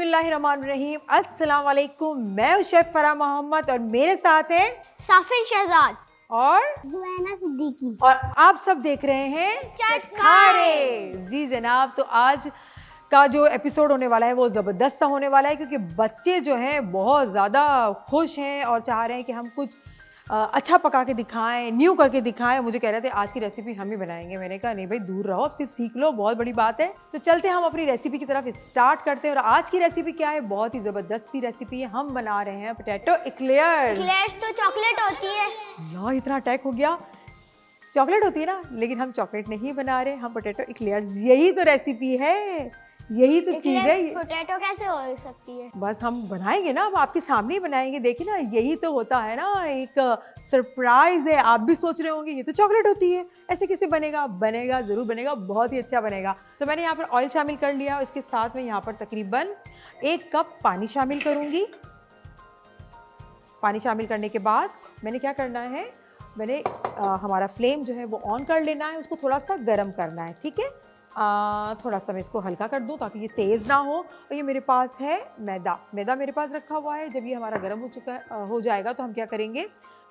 बिस्मिल्लाहिर्रहमानिर्रहीम। अस्सलाम वालेकुम। मैं हूं शेफ फराह मोहम्मद और मेरे साथ हैं साफिर शहजाद और जुएना सिद्दीकी। और आप सब देख रहे हैं चटखारे। जी जनाब, तो आज का जो एपिसोड होने वाला है वो ज़बरदस्त सा होने वाला है क्योंकि बच्चे जो हैं बहुत ज़्यादा खुश हैं और चाह रहे हैं कि हम कुछ अच्छा पका के दिखाएं, न्यू करके दिखाएं। मुझे कह रहे थे आज की रेसिपी हम ही बनाएंगे। मैंने कहा नहीं भाई, दूर रहो, सिर्फ सीख लो, बहुत बड़ी बात है। तो चलते हैं हम अपनी रेसिपी की तरफ स्टार्ट करते हैं। और आज की रेसिपी क्या है? बहुत ही ज़बरदस्त सी रेसिपी है। हम बना रहे हैं पोटैटो एक्लेयर्स। एक्लेयर्स तो चॉकलेट होती है यार इतना अटैक हो गया। चॉकलेट होती है ना, लेकिन हम चॉकलेट नहीं बना रहे, हम पोटैटो एक्लेयर्स। यही तो रेसिपी है, यही तो चीज़ है। पोटैटो कैसे हो सकती है? बस हम बनाएंगे ना, अब आपके सामने ही बनाएंगे। देखिए ना, यही तो होता है ना, एक सरप्राइज है। आप भी सोच रहे होंगे ये तो चॉकलेट होती है, ऐसे कैसे बनेगा? बनेगा, ज़रूर बनेगा, बहुत ही अच्छा बनेगा। तो मैंने यहाँ पर ऑयल शामिल कर लिया, इसके साथ में यहाँ पर तकरीबन 1 कप पानी शामिल करूँगी। पानी शामिल करने के बाद मैंने क्या करना है, मैंने हमारा फ्लेम जो है वो ऑन कर लेना है, उसको थोड़ा सा गर्म करना है। ठीक है, थोड़ा सा मैं इसको हल्का कर दूं ताकि ये तेज़ ना हो। और ये मेरे पास है मैदा मेरे पास रखा हुआ है। जब ये हमारा गर्म हो जाएगा तो हम क्या करेंगे,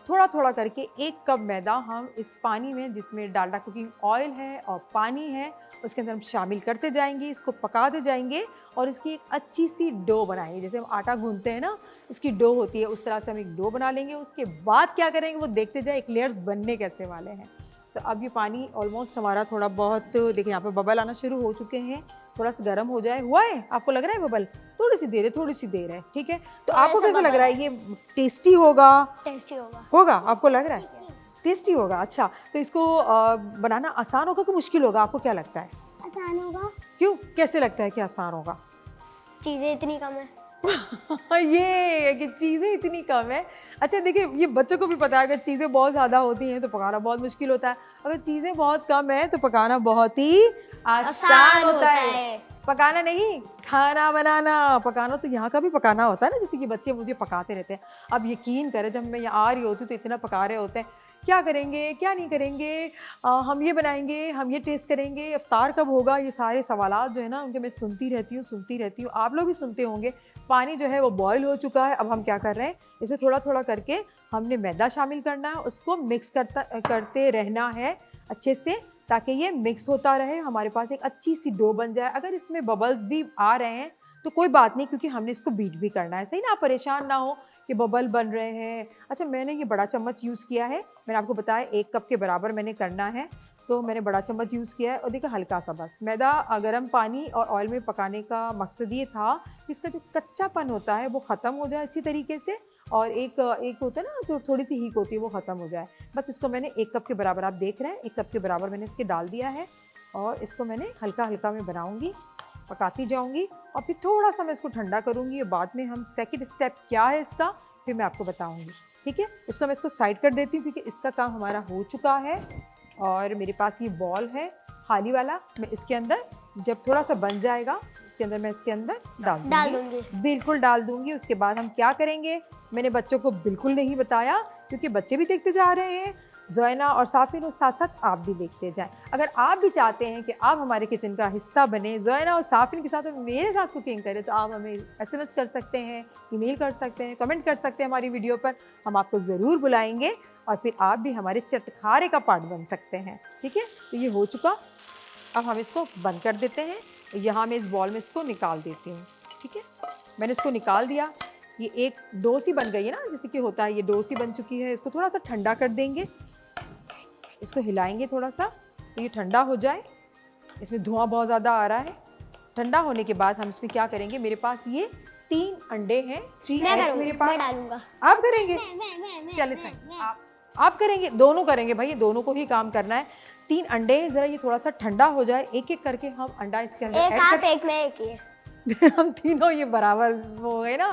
थोड़ा थोड़ा करके 1 कप मैदा हम इस पानी में, जिसमें डालडा कुकिंग ऑयल है और पानी है, उसके अंदर हम शामिल करते जाएंगे, इसको पकाते जाएंगे और इसकी एक अच्छी सी डो बनाएंगे। जैसे हम आटा गूंथते हैं ना, इसकी डो होती है, उस तरह से हम एक डो बना लेंगे। उसके बाद क्या करेंगे वो देखते जाए एक्लेयर्स बनने कैसे वाले हैं। तो अब ये पानी ऑलमोस्ट हमारा थोड़ा बहुत, देखिए यहाँ पे बबल आना शुरू हो चुके हैं। थोड़ा सा गर्म हो जाए, हुआ है? आपको लग रहा है बबल? थोड़ी सी देर है। ठीक है, तो आपको कैसा लग रहा है? ये टेस्टी होगा? टेस्टी होगा आपको लग रहा है? टेस्टी होगा। अच्छा, तो इसको बनाना आसान होगा कि मुश्किल होगा? आपको क्या लगता है? आसान होगा। क्यों, कैसे लगता है कि आसान होगा? चीजें इतनी कम है। ये है कि चीज़ें इतनी कम है। अच्छा देखिए, ये बच्चों को भी पता है, अगर चीज़ें बहुत ज़्यादा होती हैं तो पकाना बहुत मुश्किल होता है, अगर चीज़ें बहुत कम है तो पकाना बहुत ही आसान होता है। पकाना नहीं, खाना बनाना। पकाना तो यहाँ का भी पकाना होता है ना, जैसे कि बच्चे मुझे पकाते रहते हैं। अब यकीन करें, जब मैं यहाँ आ रही होती हूँ तो इतना पका रहे होते हैं, क्या करेंगे क्या नहीं करेंगे, हम ये बनाएंगे, हम ये टेस्ट करेंगे, इफ्तार कब होगा, ये सारे सवालात जो है ना उनके मैं सुनती रहती हूँ। आप लोग भी सुनते होंगे। पानी जो है वो बॉयल हो चुका है। अब हम क्या कर रहे हैं, इसमें थोड़ा थोड़ा करके हमने मैदा शामिल करना है, उसको मिक्स करते रहना है अच्छे से, ताकि ये मिक्स होता रहे, हमारे पास एक अच्छी सी डो बन जाए। अगर इसमें बबल्स भी आ रहे हैं तो कोई बात नहीं, क्योंकि हमने इसको बीट भी करना है। सही ना, आप परेशान ना हो कि बबल बन रहे हैं। अच्छा, मैंने ये बड़ा चम्मच यूज़ किया है, मैंने आपको बताया 1 कप के बराबर मैंने करना है, तो मैंने बड़ा चम्मच यूज़ किया है। और देखिए हल्का सा बस मैदा गर्म पानी और ऑयल में पकाने का मकसद ये था कि इसका जो कच्चापन होता है वो ख़त्म हो जाए अच्छी तरीके से, और एक होता है ना जो थोड़ी सी हीक होती है वो ख़त्म हो जाए। बस इसको मैंने 1 कप के बराबर, आप देख रहे हैं 1 कप के बराबर मैंने इसके डाल दिया है, और इसको मैंने हल्का हल्का में बनाऊँगी, पकाती जाऊँगी, और फिर थोड़ा सा मैं इसको ठंडा करूँगी। और बाद में हम सेकंड स्टेप क्या है इसका फिर मैं आपको बताऊँगी। ठीक है, मैं इसको साइड कर देती हूँ क्योंकि इसका काम हमारा हो चुका है। और मेरे पास ये बॉल है खाली वाला, मैं इसके अंदर जब थोड़ा सा बन जाएगा इसके अंदर मैं इसके अंदर डाल दूँगी। बिल्कुल डाल दूँगी। उसके बाद हम क्या करेंगे, मैंने बच्चों को बिल्कुल नहीं बताया क्योंकि बच्चे भी देखते जा रहे हैं, ज़ोयना और साफिर, और साथ साथ आप भी देखते जाएं। अगर आप भी चाहते हैं कि आप हमारे किचन का हिस्सा बने, ज़ोयना और साफिर के साथ और मेरे साथ कुकिंग करें, तो आप हमें SMS कर सकते हैं, ईमेल कर सकते हैं, कमेंट कर सकते हैं हमारी वीडियो पर। हम आपको ज़रूर बुलाएंगे और फिर आप भी हमारे चटखारे का पार्ट बन सकते हैं। ठीक है, तो ये हो चुका। अब हम इसको बंद कर देते हैं। यहाँ मैं इस बॉल में इसको निकाल देती हूँ। ठीक है, मैंने इसको निकाल दिया। ये एक डो सी बन गई है ना, जैसे कि होता है, ये डो सी बन चुकी है। इसको थोड़ा सा ठंडा कर देंगे, इसको हिलाएंगे थोड़ा सा, तो ये ठंडा हो जाए। इसमें धुआं बहुत ज़्यादा आ रहा है। ठंडा होने के बाद हम इसमें क्या करेंगे, मेरे पास ये 3 अंडे हैं, 3 एग्स मेरे पास। मैं डालूंगा। आप करेंगे? चले सही, आप करेंगे, दोनों करेंगे भाई, दोनों को ही काम करना है। 3 अंडे, ज़रा ये थोड़ा सा ठंडा हो जाए, एक एक करके हम अंडा इसके अंदर एक आप एक मैं एक ही हम तीनों ये बराबर हो गए ना,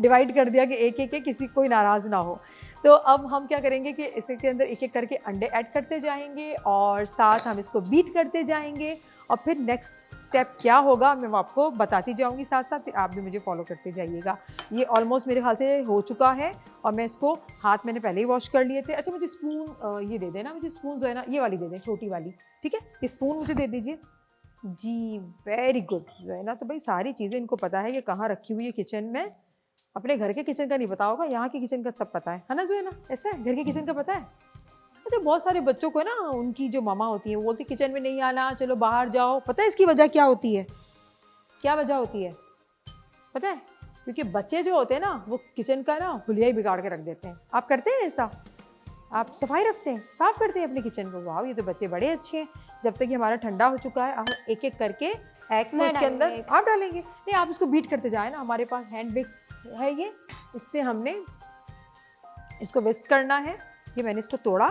डिवाइड कर दिया कि एक एक किसी कोई नाराज़ ना हो। तो अब हम क्या करेंगे कि इसके अंदर एक एक करके अंडे ऐड करते जाएंगे और साथ हम इसको बीट करते जाएंगे, और फिर नेक्स्ट स्टेप क्या होगा मैं आपको बताती जाऊंगी साथ साथ, फिर आप भी मुझे फॉलो करते जाइएगा। ये ऑलमोस्ट मेरे ख्याल से हो चुका है, और मैं इसको हाथ मैंने पहले ही वॉश कर लिए थे। अच्छा, मुझे स्पून ये दे देना, मुझे स्पून जो है ना ये वाली दे दें, छोटी वाली। ठीक है, स्पून मुझे दे दीजिए। जी, वेरी गुड। जो है ना, तो भाई सारी चीज़ें इनको पता है कि कहाँ रखी हुई है किचन में। अपने घर के किचन का नहीं पता होगा, यहाँ के किचन का सब पता है ना? जो है ना, ऐसा है, घर के किचन का पता है। अच्छा, बहुत सारे बच्चों को ना उनकी जो मामा होती है वो बोलती किचन में नहीं आना, चलो बाहर जाओ। पता है इसकी वजह क्या होती है? क्या वजह होती है पता है? क्योंकि बच्चे जो होते हैं ना वो किचन का ना हुलिया ही बिगाड़ के रख देते हैं। आप करते हैं ऐसा? आप सफाई रखते हैं, साफ करते हैं अपने किचन को? वाह, ये तो बच्चे बड़े अच्छे हैं। जब तक ये हमारा ठंडा हो चुका है, हम एक एक करके एग को मैं इसके अंदर डालूंगी। आप डालेंगे। नहीं, आप इसको बीट करते जाए ना। हमारे पास हैंड विक्स है, ये इससे हमने इसको विस्क करना है। ये मैंने इसको तोड़ा,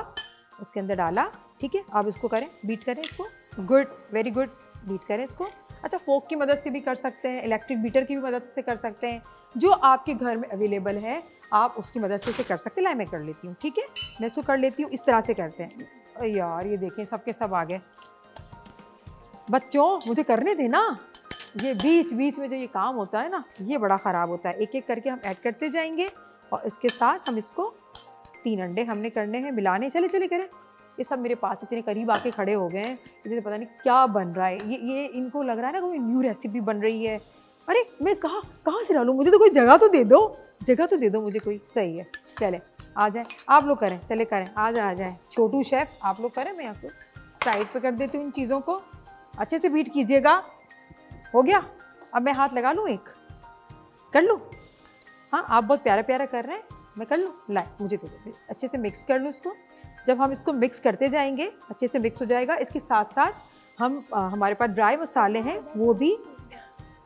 उसके अंदर डाला। ठीक है, आप इसको करें, बीट करें इसको। गुड, वेरी गुड, बीट करें इसको। अच्छा, फोक की मदद से भी कर सकते हैं, इलेक्ट्रिक बीटर की भी मदद से कर सकते हैं, जो आपके घर में अवेलेबल है आप उसकी मदद से इसे कर सकते हैं। ला, मैं कर लेती हूँ। ठीक है, मैं इसको कर लेती हूँ। इस तरह से करते हैं। अरे यार, ये देखें सबके सब आ गए। बच्चों, मुझे करने देना। ये बीच बीच में जो ये काम होता है ना, ये बड़ा ख़राब होता है। एक एक करके हम ऐड करते जाएंगे और इसके साथ हम इसको 3 अंडे हमने करने हैं मिलाने। चले चले करें। ये सब मेरे पास इतने करीब आके खड़े हो गए हैं, मुझे तो पता नहीं क्या बन रहा है। ये इनको लग रहा है ना कोई न्यू रेसिपी बन रही है। अरे मैं कहाँ से डालूँ? मुझे तो कोई जगह तो दे दो, जगह तो दे दो मुझे कोई। सही है, चले आ जाए। आप लोग करें, चले करें, आ जाए छोटू शेफ, आप लोग करें। मैं आपको साइड पे कर देती हूँ इन चीज़ों को। अच्छे से बीट कीजिएगा। हो गया? अब मैं हाथ लगा लूँ, एक कर लूँ? हाँ, आप बहुत प्यारा प्यारा कर रहे हैं, मैं कर लूँ? लाए, मुझे दे दो। अच्छे से मिक्स कर लूँ इसको। जब हम इसको मिक्स करते जाएंगे, अच्छे से मिक्स हो जाएगा। इसके साथ साथ हम हमारे पास ड्राई मसाले हैं, वो भी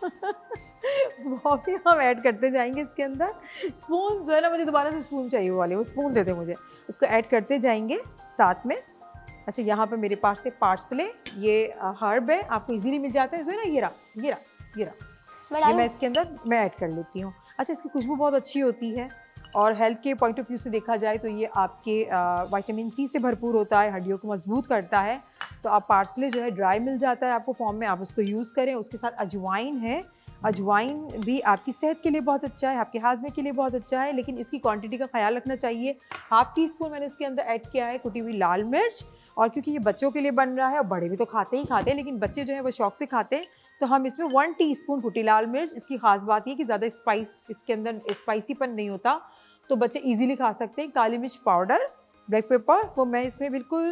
वो भी हम ऐड करते जाएंगे इसके अंदर। स्पून जो है ना, मुझे दोबारा से स्पून चाहिए, वो वाले, वो स्पून देते मुझे। उसको ऐड करते जाएंगे साथ में। अच्छा, यहाँ पर मेरे पास से पार्सले, ये हर्ब है, आपको इजीली मिल जाता है। जो है ना, ये रहा, ये मैं इसके अंदर मैं ऐड कर लेती हूँ। अच्छा, इसकी खुशबू बहुत अच्छी होती है और हेल्थ के पॉइंट ऑफ व्यू से देखा जाए तो ये आपके विटामिन सी से भरपूर होता है, हड्डियों को मजबूत करता है। तो आप पार्सले जो है ड्राई मिल जाता है आपको फॉर्म में, आप उसको यूज़ करें। उसके साथ अजवाइन है, अजवाइन भी आपकी सेहत के लिए बहुत अच्छा है, आपके हाजमे के लिए बहुत अच्छा है, लेकिन इसकी क्वांटिटी का ख्याल रखना चाहिए। हाफ टी स्पून मैंने इसके अंदर ऐड किया है कुटी हुई लाल मिर्च। और क्योंकि ये बच्चों के लिए बन रहा है और बड़े भी तो खाते हैं, लेकिन बच्चे जो है वो शौक से खाते हैं, तो हम इसमें 1 टीस्पून कुटी लाल मिर्च। इसकी खास बात ये कि ज़्यादा स्पाइस इसके अंदर स्पाइसीपन नहीं होता, तो बच्चे इजीली खा सकते हैं। काली मिर्च पाउडर, ब्लैक पेपर, वो मैं इसमें बिल्कुल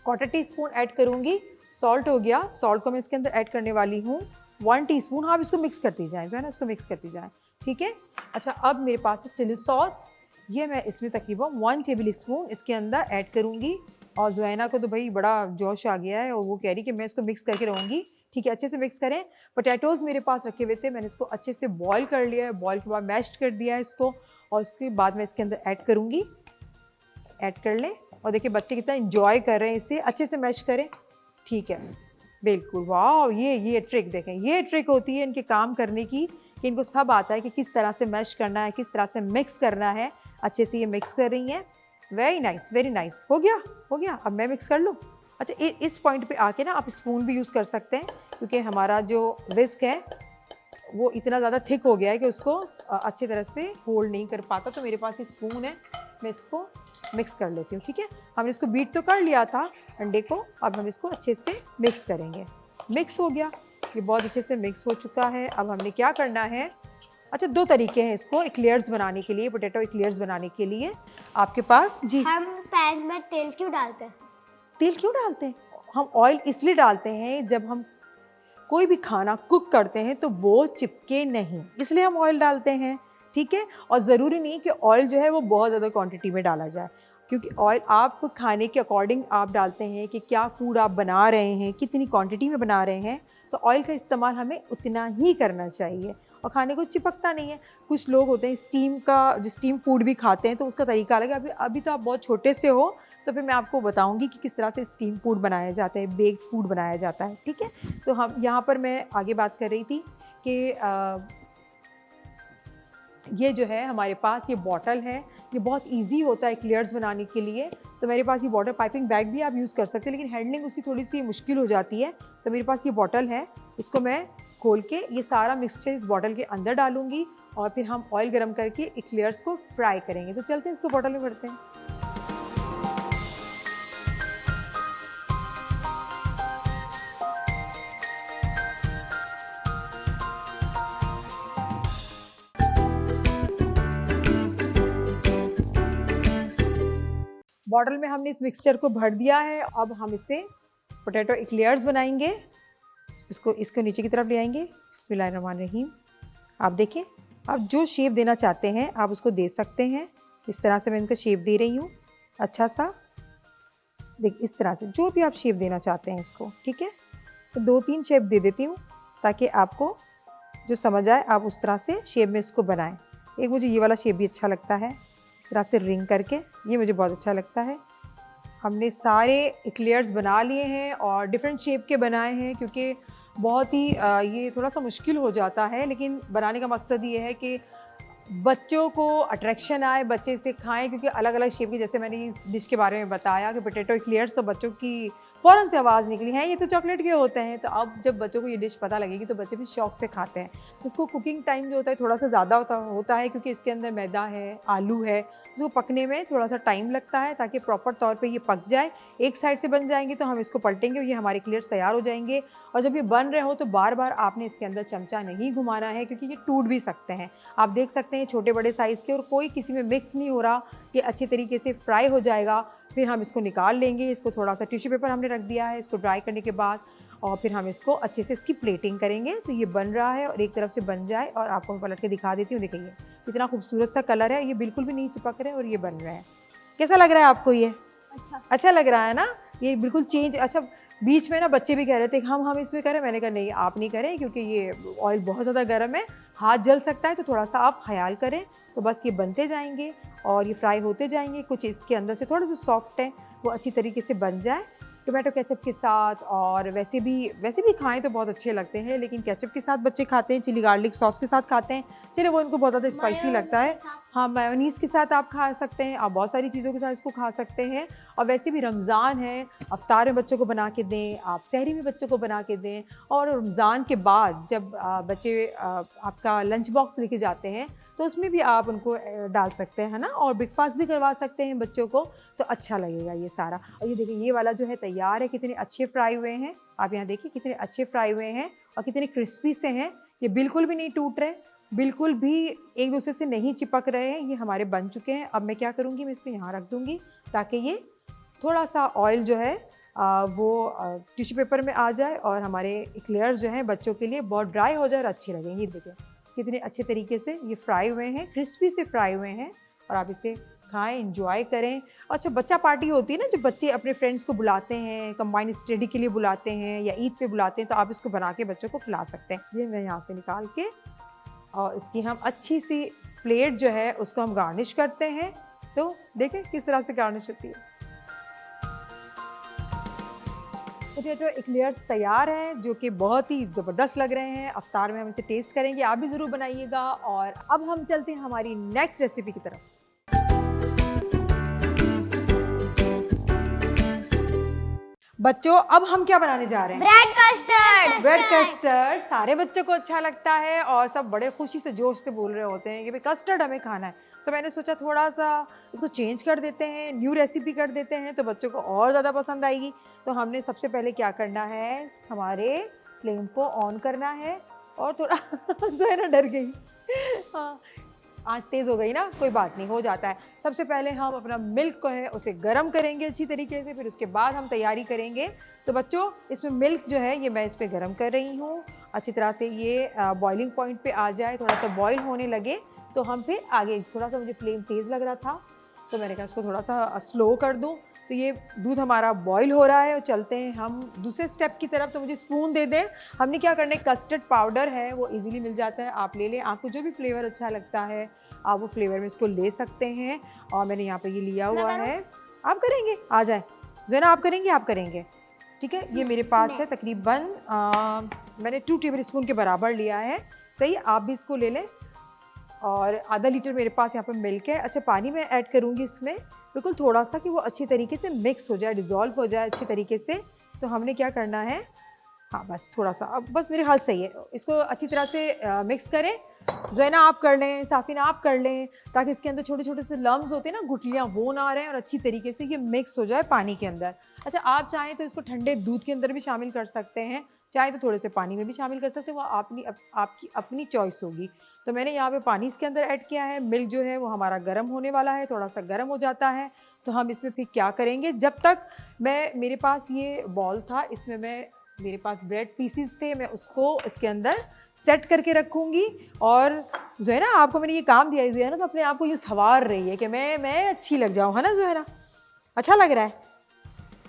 1/4 टीस्पून ऐड करूँगी। सॉल्ट हो गया, सॉल्ट को मैं इसके अंदर ऐड करने वाली हूँ 1 टीस्पून। हाँ, आप इसको मिक्स करती जाएँ, जो है ना, इसको मिक्स करती जाएँ। ठीक है। अच्छा, अब मेरे पास है चिली सॉस, ये मैं इसमें तकरीबन 1 टेबल स्पून इसके अंदर ऐड करूँगी। और ज़ुएना को तो भाई बड़ा जोश आ गया है और वो कह रही कि मैं इसको मिक्स करके रहूँगी। ठीक है, अच्छे से मिक्स करें। पोटैटोज़ मेरे पास रखे हुए थे, मैंने इसको अच्छे से बॉईल कर लिया है। बॉईल के बाद मैश्ड कर दिया है इसको, और उसके बाद मैं इसके अंदर ऐड करूँगी। ऐड कर लें और देखिए बच्चे कितना इंजॉय कर रहे हैं इसे। अच्छे से मैश करें। ठीक है, बिल्कुल। वाह, ये ट्रिक देखें, ये ट्रिक होती है इनके काम करने की, कि इनको सब आता है कि किस तरह से मैश करना है, किस तरह से मिक्स करना है। अच्छे से ये मिक्स कर रही हैं। Very nice, very nice. हो गया। अब मैं मिक्स कर लूँ? अच्छा, इस पॉइंट पे आके ना आप स्पून भी यूज़ कर सकते हैं, क्योंकि हमारा जो विस्क है वो इतना ज़्यादा थिक हो गया है कि उसको अच्छी तरह से होल्ड नहीं कर पाता। तो मेरे पास स्पून है, मैं इसको मिक्स कर लेती हूँ। ठीक है, हमने इसको बीट तो कर लिया था अंडे को, अब हम इसको अच्छे से मिक्स करेंगे। मिक्स हो गया, ये बहुत अच्छे से मिक्स हो चुका है। अब हमने क्या करना है? अच्छा, 2 तरीके हैं इसको एक्लेयर्स बनाने के लिए, पोटैटो एक्लेयर्स बनाने के लिए आपके पास। जी, हम पैन में तेल क्यों डालते हैं? तेल क्यों डालते हैं? हम ऑयल इसलिए डालते हैं, जब हम कोई भी खाना कुक करते हैं तो वो चिपके नहीं, इसलिए हम ऑयल डालते हैं। ठीक है, और ज़रूरी नहीं कि ऑयल जो है वो बहुत ज़्यादा क्वांटिटी में डाला जाए, क्योंकि ऑयल आप खाने के अकॉर्डिंग आप डालते हैं कि क्या फूड आप बना रहे हैं, कितनी क्वांटिटी में बना रहे हैं। तो ऑयल का इस्तेमाल हमें उतना ही करना चाहिए और खाने को चिपकता नहीं है। कुछ लोग होते हैं स्टीम फूड भी खाते हैं, तो उसका तरीका अलग है। अभी तो आप बहुत छोटे से हो, तो फिर मैं आपको बताऊंगी कि किस तरह से स्टीम फूड बनाया जाता है, बेक्ड फूड बनाया जाता है। ठीक है, तो हम यहाँ पर मैं आगे बात कर रही थी कि ये जो है हमारे पास ये बॉटल है, ये बहुत इजी होता है क्लियर्स बनाने के लिए। तो मेरे पास ये वाटर पाइपिंग बैग भी आप यूज़ कर सकते हैं, लेकिन हैंडलिंग उसकी थोड़ी सी मुश्किल हो जाती है। तो मेरे पास ये बॉटल है, इसको मैं खोल के ये सारा मिक्सचर इस बॉटल के अंदर डालूंगी और फिर हम ऑयल गरम करके एक्लेयर्स को फ्राई करेंगे। तो चलते हैं, इसको बॉटल में भरते हैं। बॉटल में हमने इस मिक्सचर को भर दिया है। अब हम इससे पोटैटो एक्लेयर्स बनाएंगे। इसको नीचे की तरफ ले आएंगे। बिस्मिल्लाहिर्रहमानिर्रहीम। आप देखें, आप जो शेप देना चाहते हैं आप उसको दे सकते हैं। इस तरह से मैं इनका शेप दे रही हूँ, अच्छा सा। देख, इस तरह से जो भी आप शेप देना चाहते हैं इसको, ठीक है। तो 2-3 शेप दे देती हूँ ताकि आपको जो समझ आए आप उस तरह से शेप में इसको बनाएं। एक मुझे ये वाला शेप भी अच्छा लगता है, इस तरह से रिंग करके, ये मुझे बहुत अच्छा लगता है। हमने सारे एक्लेयर्स बना लिए हैं और डिफरेंट शेप के बनाए हैं, क्योंकि बहुत ही ये थोड़ा सा मुश्किल हो जाता है, लेकिन बनाने का मकसद ये है कि बच्चों को अट्रैक्शन आए, बच्चे इसे खाएं, क्योंकि अलग अलग शेप की, जैसे मैंने इस डिश के बारे में बताया कि पोटैटो एक्लेयर्स, तो बच्चों की फ़ौरन से आवाज़ निकली है ये तो चॉकलेट के होते हैं। तो अब जब बच्चों को ये डिश पता लगेगी तो बच्चे भी शौक से खाते हैं। उसको कुकिंग टाइम जो होता है थोड़ा सा ज़्यादा होता है, क्योंकि इसके अंदर मैदा है, आलू है, उसको पकने में थोड़ा सा टाइम लगता है ताकि प्रॉपर तौर पे ये पक जाए। एक साइड से बन जाएंगे तो हम इसको पलटेंगे और ये हमारे एक्लेयर्स तैयार हो जाएंगे। और जब ये बन रहे हो तो बार बार आपने इसके अंदर चमचा नहीं घुमाना है, क्योंकि ये टूट भी सकते हैं। आप देख सकते हैं छोटे बड़े साइज़ के, और कोई किसी में मिक्स नहीं हो रहा, ये अच्छे तरीके से फ्राई हो जाएगा। फिर हम इसको निकाल लेंगे। इसको थोड़ा सा टिश्यू पेपर हमने रख दिया है इसको ड्राई करने के बाद, और फिर हम इसको अच्छे से इसकी प्लेटिंग करेंगे। तो ये बन रहा है और एक तरफ से बन जाए, और आपको मैं पलट के दिखा देती हूँ। देखिए इतना खूबसूरत सा कलर है, ये बिल्कुल भी नहीं चिपक रहे और ये बन रहा है। कैसा लग रहा है आपको ये? अच्छा लग रहा है ना? ये बिल्कुल चेंज। अच्छा, बीच में ना बच्चे भी कह रहे थे हम इसमें करें, मैंने कहा नहीं आप नहीं करें, क्योंकि ये ऑयल बहुत ज़्यादा गर्म है, हाथ जल सकता है, तो थोड़ा सा आप ख्याल करें। तो बस ये बनते जाएंगे और ये फ्राई होते जाएंगे। कुछ इसके अंदर से थोड़े से सॉफ्ट है, वो अच्छी तरीके से बन जाए टोमेटो केचप के साथ। और वैसे भी खाएं तो बहुत अच्छे लगते हैं, लेकिन केचप के साथ बच्चे खाते हैं, चिली गार्लिक सॉस के साथ खाते हैं, चलिए वो उनको बहुत ज़्यादा स्पाइसी लगता है। हाँ, मेयोनीज़ के साथ आप खा सकते हैं, आप बहुत सारी चीज़ों के साथ इसको खा सकते हैं। और वैसे भी रमज़ान है, अफ्तार में बच्चों को बना के दें, आप सहरी में बच्चों को बना के दें। और रमज़ान के बाद जब बच्चे आपका लंच बॉक्स लेके जाते हैं तो उसमें भी आप उनको डाल सकते हैं, है ना। और ब्रेकफास्ट भी करवा सकते हैं बच्चों को, तो अच्छा लगेगा ये सारा। और ये देखिए ये वाला जो है तैयार है, कितने अच्छे फ्राई हुए हैं। आप यहाँ देखिए कितने अच्छे फ्राई हुए हैं और कितने क्रिस्पी से हैं। ये बिल्कुल भी नहीं टूट रहे, बिल्कुल भी एक दूसरे से नहीं चिपक रहे हैं। ये हमारे बन चुके हैं। अब मैं क्या करूँगी, मैं इसको यहाँ रख दूँगी ताकि ये थोड़ा सा ऑयल जो है वो टिश्यू पेपर में आ जाए और हमारे एक्लेयर्स जो हैं बच्चों के लिए बहुत ड्राई हो जाए और अच्छे लगेंगे। देखिए कितने अच्छे तरीके से ये फ्राई हुए हैं, क्रिस्पी से फ्राई हुए हैं। और आप इसे खाएं, एंजॉय करें। अच्छा, बच्चा पार्टी होती है ना, जब बच्चे अपने फ्रेंड्स को बुलाते हैं, कंबाइंड स्टडी के लिए बुलाते हैं या ईद पे बुलाते हैं, तो आप इसको बना के बच्चों को खिला सकते हैं। ये मैं यहाँ से निकाल के और इसकी हम अच्छी सी प्लेट जो है उसको हम गार्निश करते हैं। तो देखें किस तरह से गार्निश होती है। पोटैटो एक्लेयर्स तैयार हैं, जो कि बहुत ही ज़बरदस्त लग रहे हैं। अफ्तार में हम इसे टेस्ट करेंगे, आप भी ज़रूर बनाइएगा। और अब हम चलते हैं हमारी नेक्स्ट रेसिपी की तरफ। बच्चों, अब हम क्या बनाने जा रहे हैं? Bread custard. ब्रेड कस्टर्ड सारे बच्चों को अच्छा लगता है और सब बड़े खुशी से जोश से बोल रहे होते हैं कि भाई कस्टर्ड हमें खाना है। तो मैंने सोचा थोड़ा सा इसको चेंज कर देते हैं, न्यू रेसिपी कर देते हैं, तो बच्चों को और ज़्यादा पसंद आएगी। तो हमने सबसे पहले क्या करना है, हमारे फ्लेम को ऑन करना है। और थोड़ा ज़रा डर गई, हाँ आँच तेज़ हो गई ना, कोई बात नहीं, हो जाता है। सबसे पहले हम अपना मिल्क को है उसे गर्म करेंगे अच्छी तरीके से, फिर उसके बाद हम तैयारी करेंगे। तो बच्चों, इसमें मिल्क जो है ये मैं इस पर गर्म कर रही हूँ अच्छी तरह से। ये बॉइलिंग पॉइंट पे आ जाए, थोड़ा सा बॉईल होने लगे तो हम फिर आगे, थोड़ा सा मुझे फ्लेम तेज़ लग रहा था तो मैंने कहा इसको थोड़ा सा स्लो कर दूँ। तो ये दूध हमारा बॉईल हो रहा है और चलते हैं हम दूसरे स्टेप की तरफ। तो मुझे स्पून दे दें। हमने क्या करना है, कस्टर्ड पाउडर है वो इजीली मिल जाता है, आप ले लें। आपको जो भी फ्लेवर अच्छा लगता है आप वो फ्लेवर में इसको ले सकते हैं। और मैंने यहाँ पे ये लिया हुआ है। आप करेंगे, आ जाए ज़रा, आप करेंगे, आप करेंगे, ठीक है। ये मेरे पास है तकरीबन मैंने 2 टेबल स्पून के बराबर लिया है। सही, आप भी इसको ले लें। और आधा लीटर मेरे पास यहाँ पर मिल्क है। अच्छा, पानी मैं ऐड करूँगी इसमें बिल्कुल थोड़ा सा, कि वो अच्छी तरीके से मिक्स हो जाए, डिज़ोल्व हो जाए अच्छी तरीके से। तो हमने क्या करना है, हाँ बस थोड़ा सा, अब बस मेरे हाथ सही है। इसको अच्छी तरह से मिक्स करें। ज़ैना आप कर लें, साफिना आप कर लें, ताकि इसके अंदर छोटे छोटे से लम्स होते हैं ना, गुठलियाँ, वो ना रहें और अच्छी तरीके से ये मिक्स हो जाए पानी के अंदर। अच्छा, आप चाहें तो इसको ठंडे दूध के अंदर भी शामिल कर सकते हैं, चाहे तो थोड़े से पानी में भी शामिल कर सकते हो, वो आपकी अपनी चॉइस होगी। तो मैंने यहाँ पे पानी इसके अंदर ऐड किया है। मिल्क जो है वो हमारा गर्म होने वाला है, थोड़ा सा गर्म हो जाता है तो हम इसमें फिर क्या करेंगे, जब तक मेरे पास ये बॉल था, इसमें मेरे पास ब्रेड पीसीज थे, मैं उसको इसके अंदर सेट करके रखूँगी। और ज़ोहरा आपको मैंने ये काम दिया है ज़ोहरा, तो अपने आप को यूँ संवार रही है कि मैं अच्छी लग जाऊँ, है ना ज़ोहरा? अच्छा लग रहा है,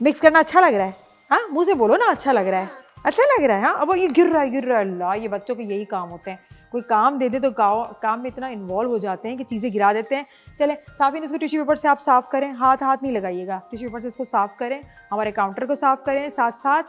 मिक्स करना अच्छा लग रहा है? हाँ, मुँह से बोलो ना, अच्छा लग रहा है, अच्छा लग रहा है। हाँ, अब ये गिर रहा है, अल्लाह, ये बच्चों के यही काम होते हैं, कोई काम दे दे तो काम में इतना इन्वॉल्व हो जाते हैं कि चीज़ें गिरा देते हैं। चले साफ़िन, इसको टिश्यू पेपर से आप साफ़ करें, हाथ नहीं लगाइएगा, टिश्यू पेपर से इसको साफ़ करें, हमारे काउंटर को साफ़ करें, साथ साथ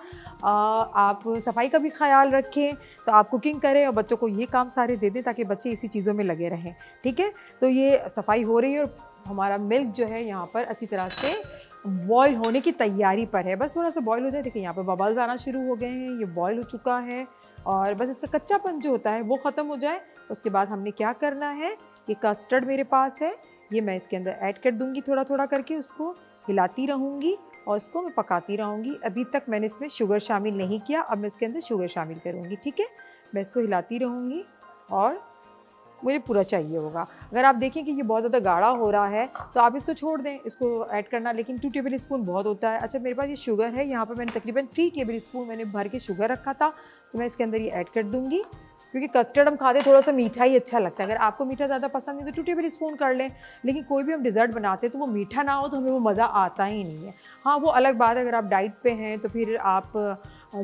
आप सफाई का भी ख्याल रखें। तो आप कुकिंग करें और बच्चों को ये काम सारे दे दें ताकि बच्चे इसी चीज़ों में लगे रहें, ठीक है? तो ये सफाई हो रही है और हमारा मिल्क जो है यहाँ पर अच्छी तरह से बॉयल होने की तैयारी पर है। बस थोड़ा सा बॉयल हो जाए, देखिए यहाँ पर बबल्स आना शुरू हो गए हैं, ये बॉयल हो चुका है और बस इसका कच्चापन जो होता है वो ख़त्म हो जाए। उसके बाद हमने क्या करना है, ये कस्टर्ड मेरे पास है, ये मैं इसके अंदर ऐड कर दूँगी, थोड़ा थोड़ा करके उसको हिलाती रहूँगी और इसको मैं पकाती रहूँगी। अभी तक मैंने इसमें शुगर शामिल नहीं किया, अब मैं इसके अंदर शुगर शामिल करूँगी, ठीक है? मैं इसको हिलाती रहूँगी और मुझे पूरा चाहिए होगा। अगर आप देखें कि ये बहुत ज़्यादा गाढ़ा हो रहा है तो आप इसको छोड़ दें, इसको ऐड करना लेकिन 2 टेबल स्पून बहुत होता है। अच्छा, मेरे पास ये शुगर है, यहाँ पर मैंने तकरीबन 3 टेबल स्पून मैंने भर के शुगर रखा था, तो मैं इसके अंदर ये ऐड कर दूँगी क्योंकि कस्टर्ड हम खाते थोड़ा सा मीठा ही अच्छा लगता है। अगर आपको मीठा ज़्यादा पसंद नहीं तो 2 टेबल स्पून कर लें, लेकिन कोई भी हम डिज़र्ट बनाते हैं तो वो मीठा ना हो तो हमें वो मज़ा आता ही नहीं है। हाँ, वो अलग बात है, अगर आप डाइट पे हैं तो फिर आप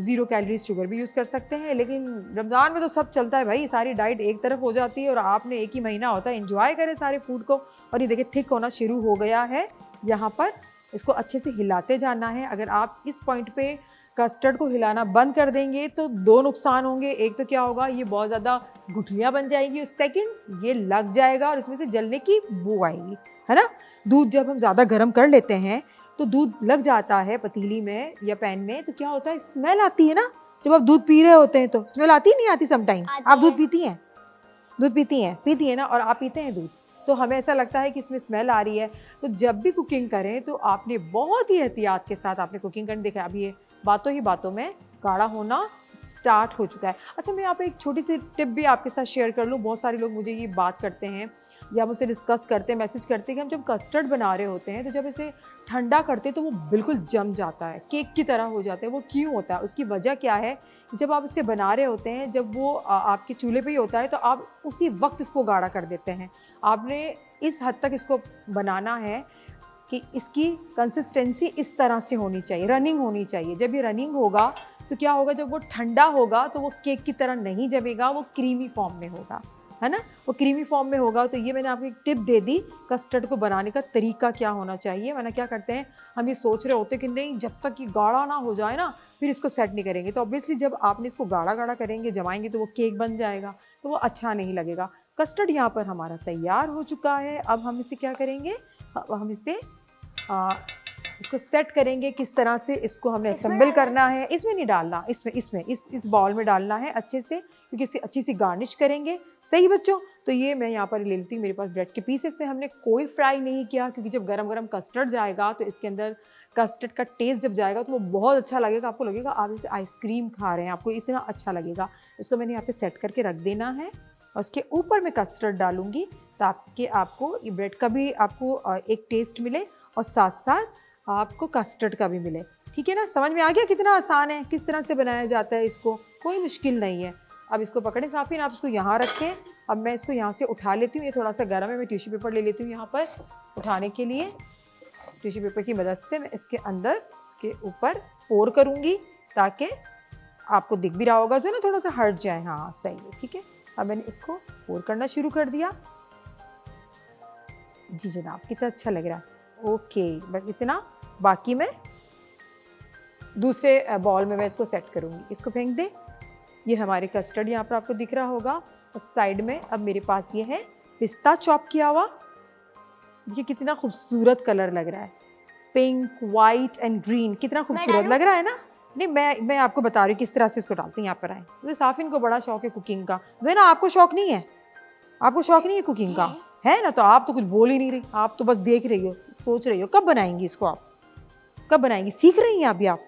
0 कैलोरीज शुगर भी यूज़ कर सकते हैं, लेकिन रमज़ान में तो सब चलता है भाई, सारी डाइट एक तरफ हो जाती है और आपने एक ही महीना होता है, एंजॉय करें सारे फूड को। और ये देखिए थिक होना शुरू हो गया है, यहाँ पर इसको अच्छे से हिलाते जाना है। अगर आप इस पॉइंट पे कस्टर्ड को हिलाना बंद कर देंगे तो 2 नुकसान होंगे। एक तो क्या होगा, ये बहुत ज़्यादा गुठलियाँ बन जाएंगी और सेकंड ये लग जाएगा और इसमें से जलने की बू आएगी, है ना? दूध जब हम ज़्यादा गर्म कर लेते हैं तो दूध लग जाता है पतीली में या पैन में, तो क्या होता है, स्मेल आती है ना। जब आप दूध पी रहे होते हैं तो स्मेल आती नहीं आती? समटाइम आप दूध पीती हैं, पीती हैं ना, और आप पीते हैं दूध, तो हमें ऐसा लगता है कि इसमें स्मेल आ रही है। तो जब भी कुकिंग करें तो आपने बहुत ही एहतियात के साथ आपने कुकिंग करनी। देखा अभी ये बातों में गाढ़ा होना स्टार्ट हो चुका है। अच्छा, मैं यहाँ पे एक छोटी सी टिप भी आपके साथ शेयर कर लूँ। बहुत सारे लोग मुझे ये बात करते हैं या मुझसे डिस्कस करते हैं, मैसेज करते हैं कि हम जब कस्टर्ड बना रहे होते हैं तो जब इसे ठंडा करते हैं तो वो बिल्कुल जम जाता है, केक की तरह हो जाता है। वो क्यों होता है, उसकी वजह क्या है? जब आप इसे बना रहे होते हैं, जब वो आपके चूल्हे पे ही होता है तो आप उसी वक्त इसको गाढ़ा कर देते हैं। आपने इस हद तक इसको बनाना है कि इसकी कंसिस्टेंसी इस तरह से होनी चाहिए, रनिंग होनी चाहिए। जब ये रनिंग होगा तो क्या होगा, जब वो ठंडा होगा तो वो केक की तरह नहीं जमेगा, वो क्रीमी फॉर्म में होगा, है ना? वो क्रीमी फॉर्म में होगा। तो ये मैंने आपको एक टिप दे दी कस्टर्ड को बनाने का तरीका क्या होना चाहिए। वरना क्या करते हैं, हम ये सोच रहे होते हैं कि नहीं, जब तक ये गाढ़ा ना हो जाए ना फिर इसको सेट नहीं करेंगे। तो ऑब्वियसली जब आपने इसको गाढ़ा करेंगे, जमाएंगे, तो वो केक बन जाएगा, तो वो अच्छा नहीं लगेगा। कस्टर्ड यहाँ पर हमारा तैयार हो चुका है। अब हम इसे क्या करेंगे, हम इसे इसको सेट करेंगे। किस तरह से इसको हमने असेंबल करना है, इसमें नहीं डालना, इसमें इस बाउल में डालना है अच्छे से, क्योंकि इसे अच्छी सी गार्निश करेंगे। सही बच्चों? तो ये मैं यहाँ पर ले लेती हूँ, मेरे पास ब्रेड के पीसेस से, हमने कोई फ्राई नहीं किया क्योंकि जब गरम गरम कस्टर्ड जाएगा तो इसके अंदर कस्टर्ड का टेस्ट जब जाएगा तो वो बहुत अच्छा लगेगा। आपको लगेगा आप जैसे आइसक्रीम खा रहे हैं, आपको इतना अच्छा लगेगा। इसको मैंने यहाँ पे सेट करके रख देना है और उसके ऊपर मैं कस्टर्ड डालूंगी ताकि आपको ये ब्रेड का भी आपको एक टेस्ट मिले और साथ साथ आपको कस्टर्ड का भी मिले। ठीक है ना? समझ में आ गया कितना आसान है, किस तरह से बनाया जाता है इसको, कोई मुश्किल नहीं है। अब इसको पकड़ें साफिन, आप इसको यहाँ रखें। अब मैं इसको यहाँ से उठा लेती हूँ, ये थोड़ा सा गर्म है, मैं टिश्यू पेपर ले लेती हूँ यहाँ पर उठाने के लिए। टिश्यू पेपर की मदद से मैं इसके अंदर इसके ऊपर पोर करूँगी ताकि आपको दिख भी रहा होगा जो ना थोड़ा सा हट जाए। हाँ सही है, ठीक है। अब मैंने इसको पोर करना शुरू कर दिया। जी जनाब, कितना अच्छा लग रहा है। ओके, बस इतना, बाकी मैं दूसरे बॉल में मैं इसको सेट करूँगी। इसको फेंक दे। ये हमारे कस्टर्ड यहाँ पर आपको दिख रहा होगा। साइड में अब मेरे पास ये है पिस्ता चॉप किया हुआ। देखिए कितना खूबसूरत कलर लग रहा है, पिंक, वाइट एंड ग्रीन, कितना खूबसूरत लग रहा है ना। नहीं, मैं आपको बता रही हूँ किस तरह से इसको डालते हैं। यहाँ पर आए, तो साफिन को बड़ा शौक है कुकिंग का। जो है ना, आपको शौक नहीं है? आपको शौक नहीं है कुकिंग का? है ना, तो आप तो कुछ बोल ही नहीं रही, आप तो बस देख रही हो, सोच रही हो कब बनाएंगी इसको, आप कब बनाएंगी, सीख रही हैं अभी आप।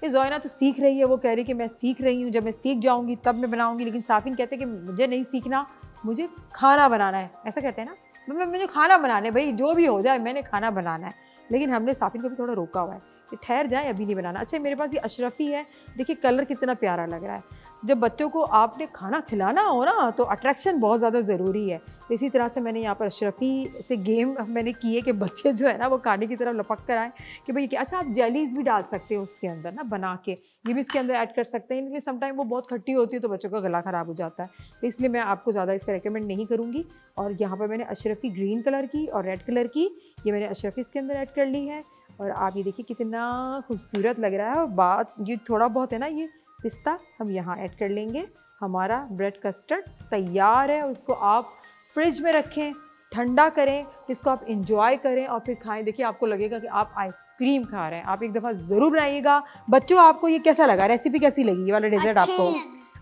ये जोयना तो सीख रही है, वो कह रही है कि मैं सीख रही हूँ, जब मैं सीख जाऊँगी तब मैं बनाऊँगी। लेकिन साफिन कहते हैं कि मुझे नहीं सीखना, मुझे खाना बनाना है, ऐसा कहते हैं ना, मुझे खाना बनाना है भाई, जो भी हो जाए मैंने खाना बनाना है। लेकिन हमने साफिन को भी थोड़ा रोका हुआ है कि ठहर जाए, अभी नहीं बनाना। अच्छा, मेरे पास ये अशरफी है, देखिए कलर कितना प्यारा लग रहा है। जब बच्चों को आपने खाना खिलाना हो ना तो अट्रैक्शन बहुत ज़्यादा ज़रूरी है। तो इसी तरह से मैंने यहाँ पर अशरफी से गेम मैंने की है कि बच्चे जो है ना वो खाने की तरफ लपक कर आए कि भाई कि अच्छा आप जेलीज भी डाल सकते हो उसके अंदर ना बना के, ये भी इसके अंदर ऐड कर सकते हैं। लेकिन समटाइम वो बहुत खट्टी होती है तो बच्चों का गला ख़राब हो जाता है, तो इसलिए मैं आपको ज़्यादा इसका रिकमेंड नहीं करूँगी। और यहाँ पर मैंने अशरफी ग्रीन कलर की और रेड कलर की, ये मैंने अशरफी इसके अंदर ऐड कर ली है। और आप ये देखिए कितना खूबसूरत लग रहा है। और बात ये थोड़ा बहुत है ना, ये पिस्ता हम यहाँ ऐड कर लेंगे। हमारा ब्रेड कस्टर्ड तैयार है। उसको आप फ्रिज में रखें, ठंडा करें, इसको आप इंजॉय करें और फिर खाएं। देखिए आपको लगेगा कि आप आइसक्रीम खा रहे हैं। आप एक दफ़ा ज़रूर बनाइएगा। बच्चों आपको ये कैसा लगा, रेसिपी कैसी लगी, ये वाला डेजर्ट आपको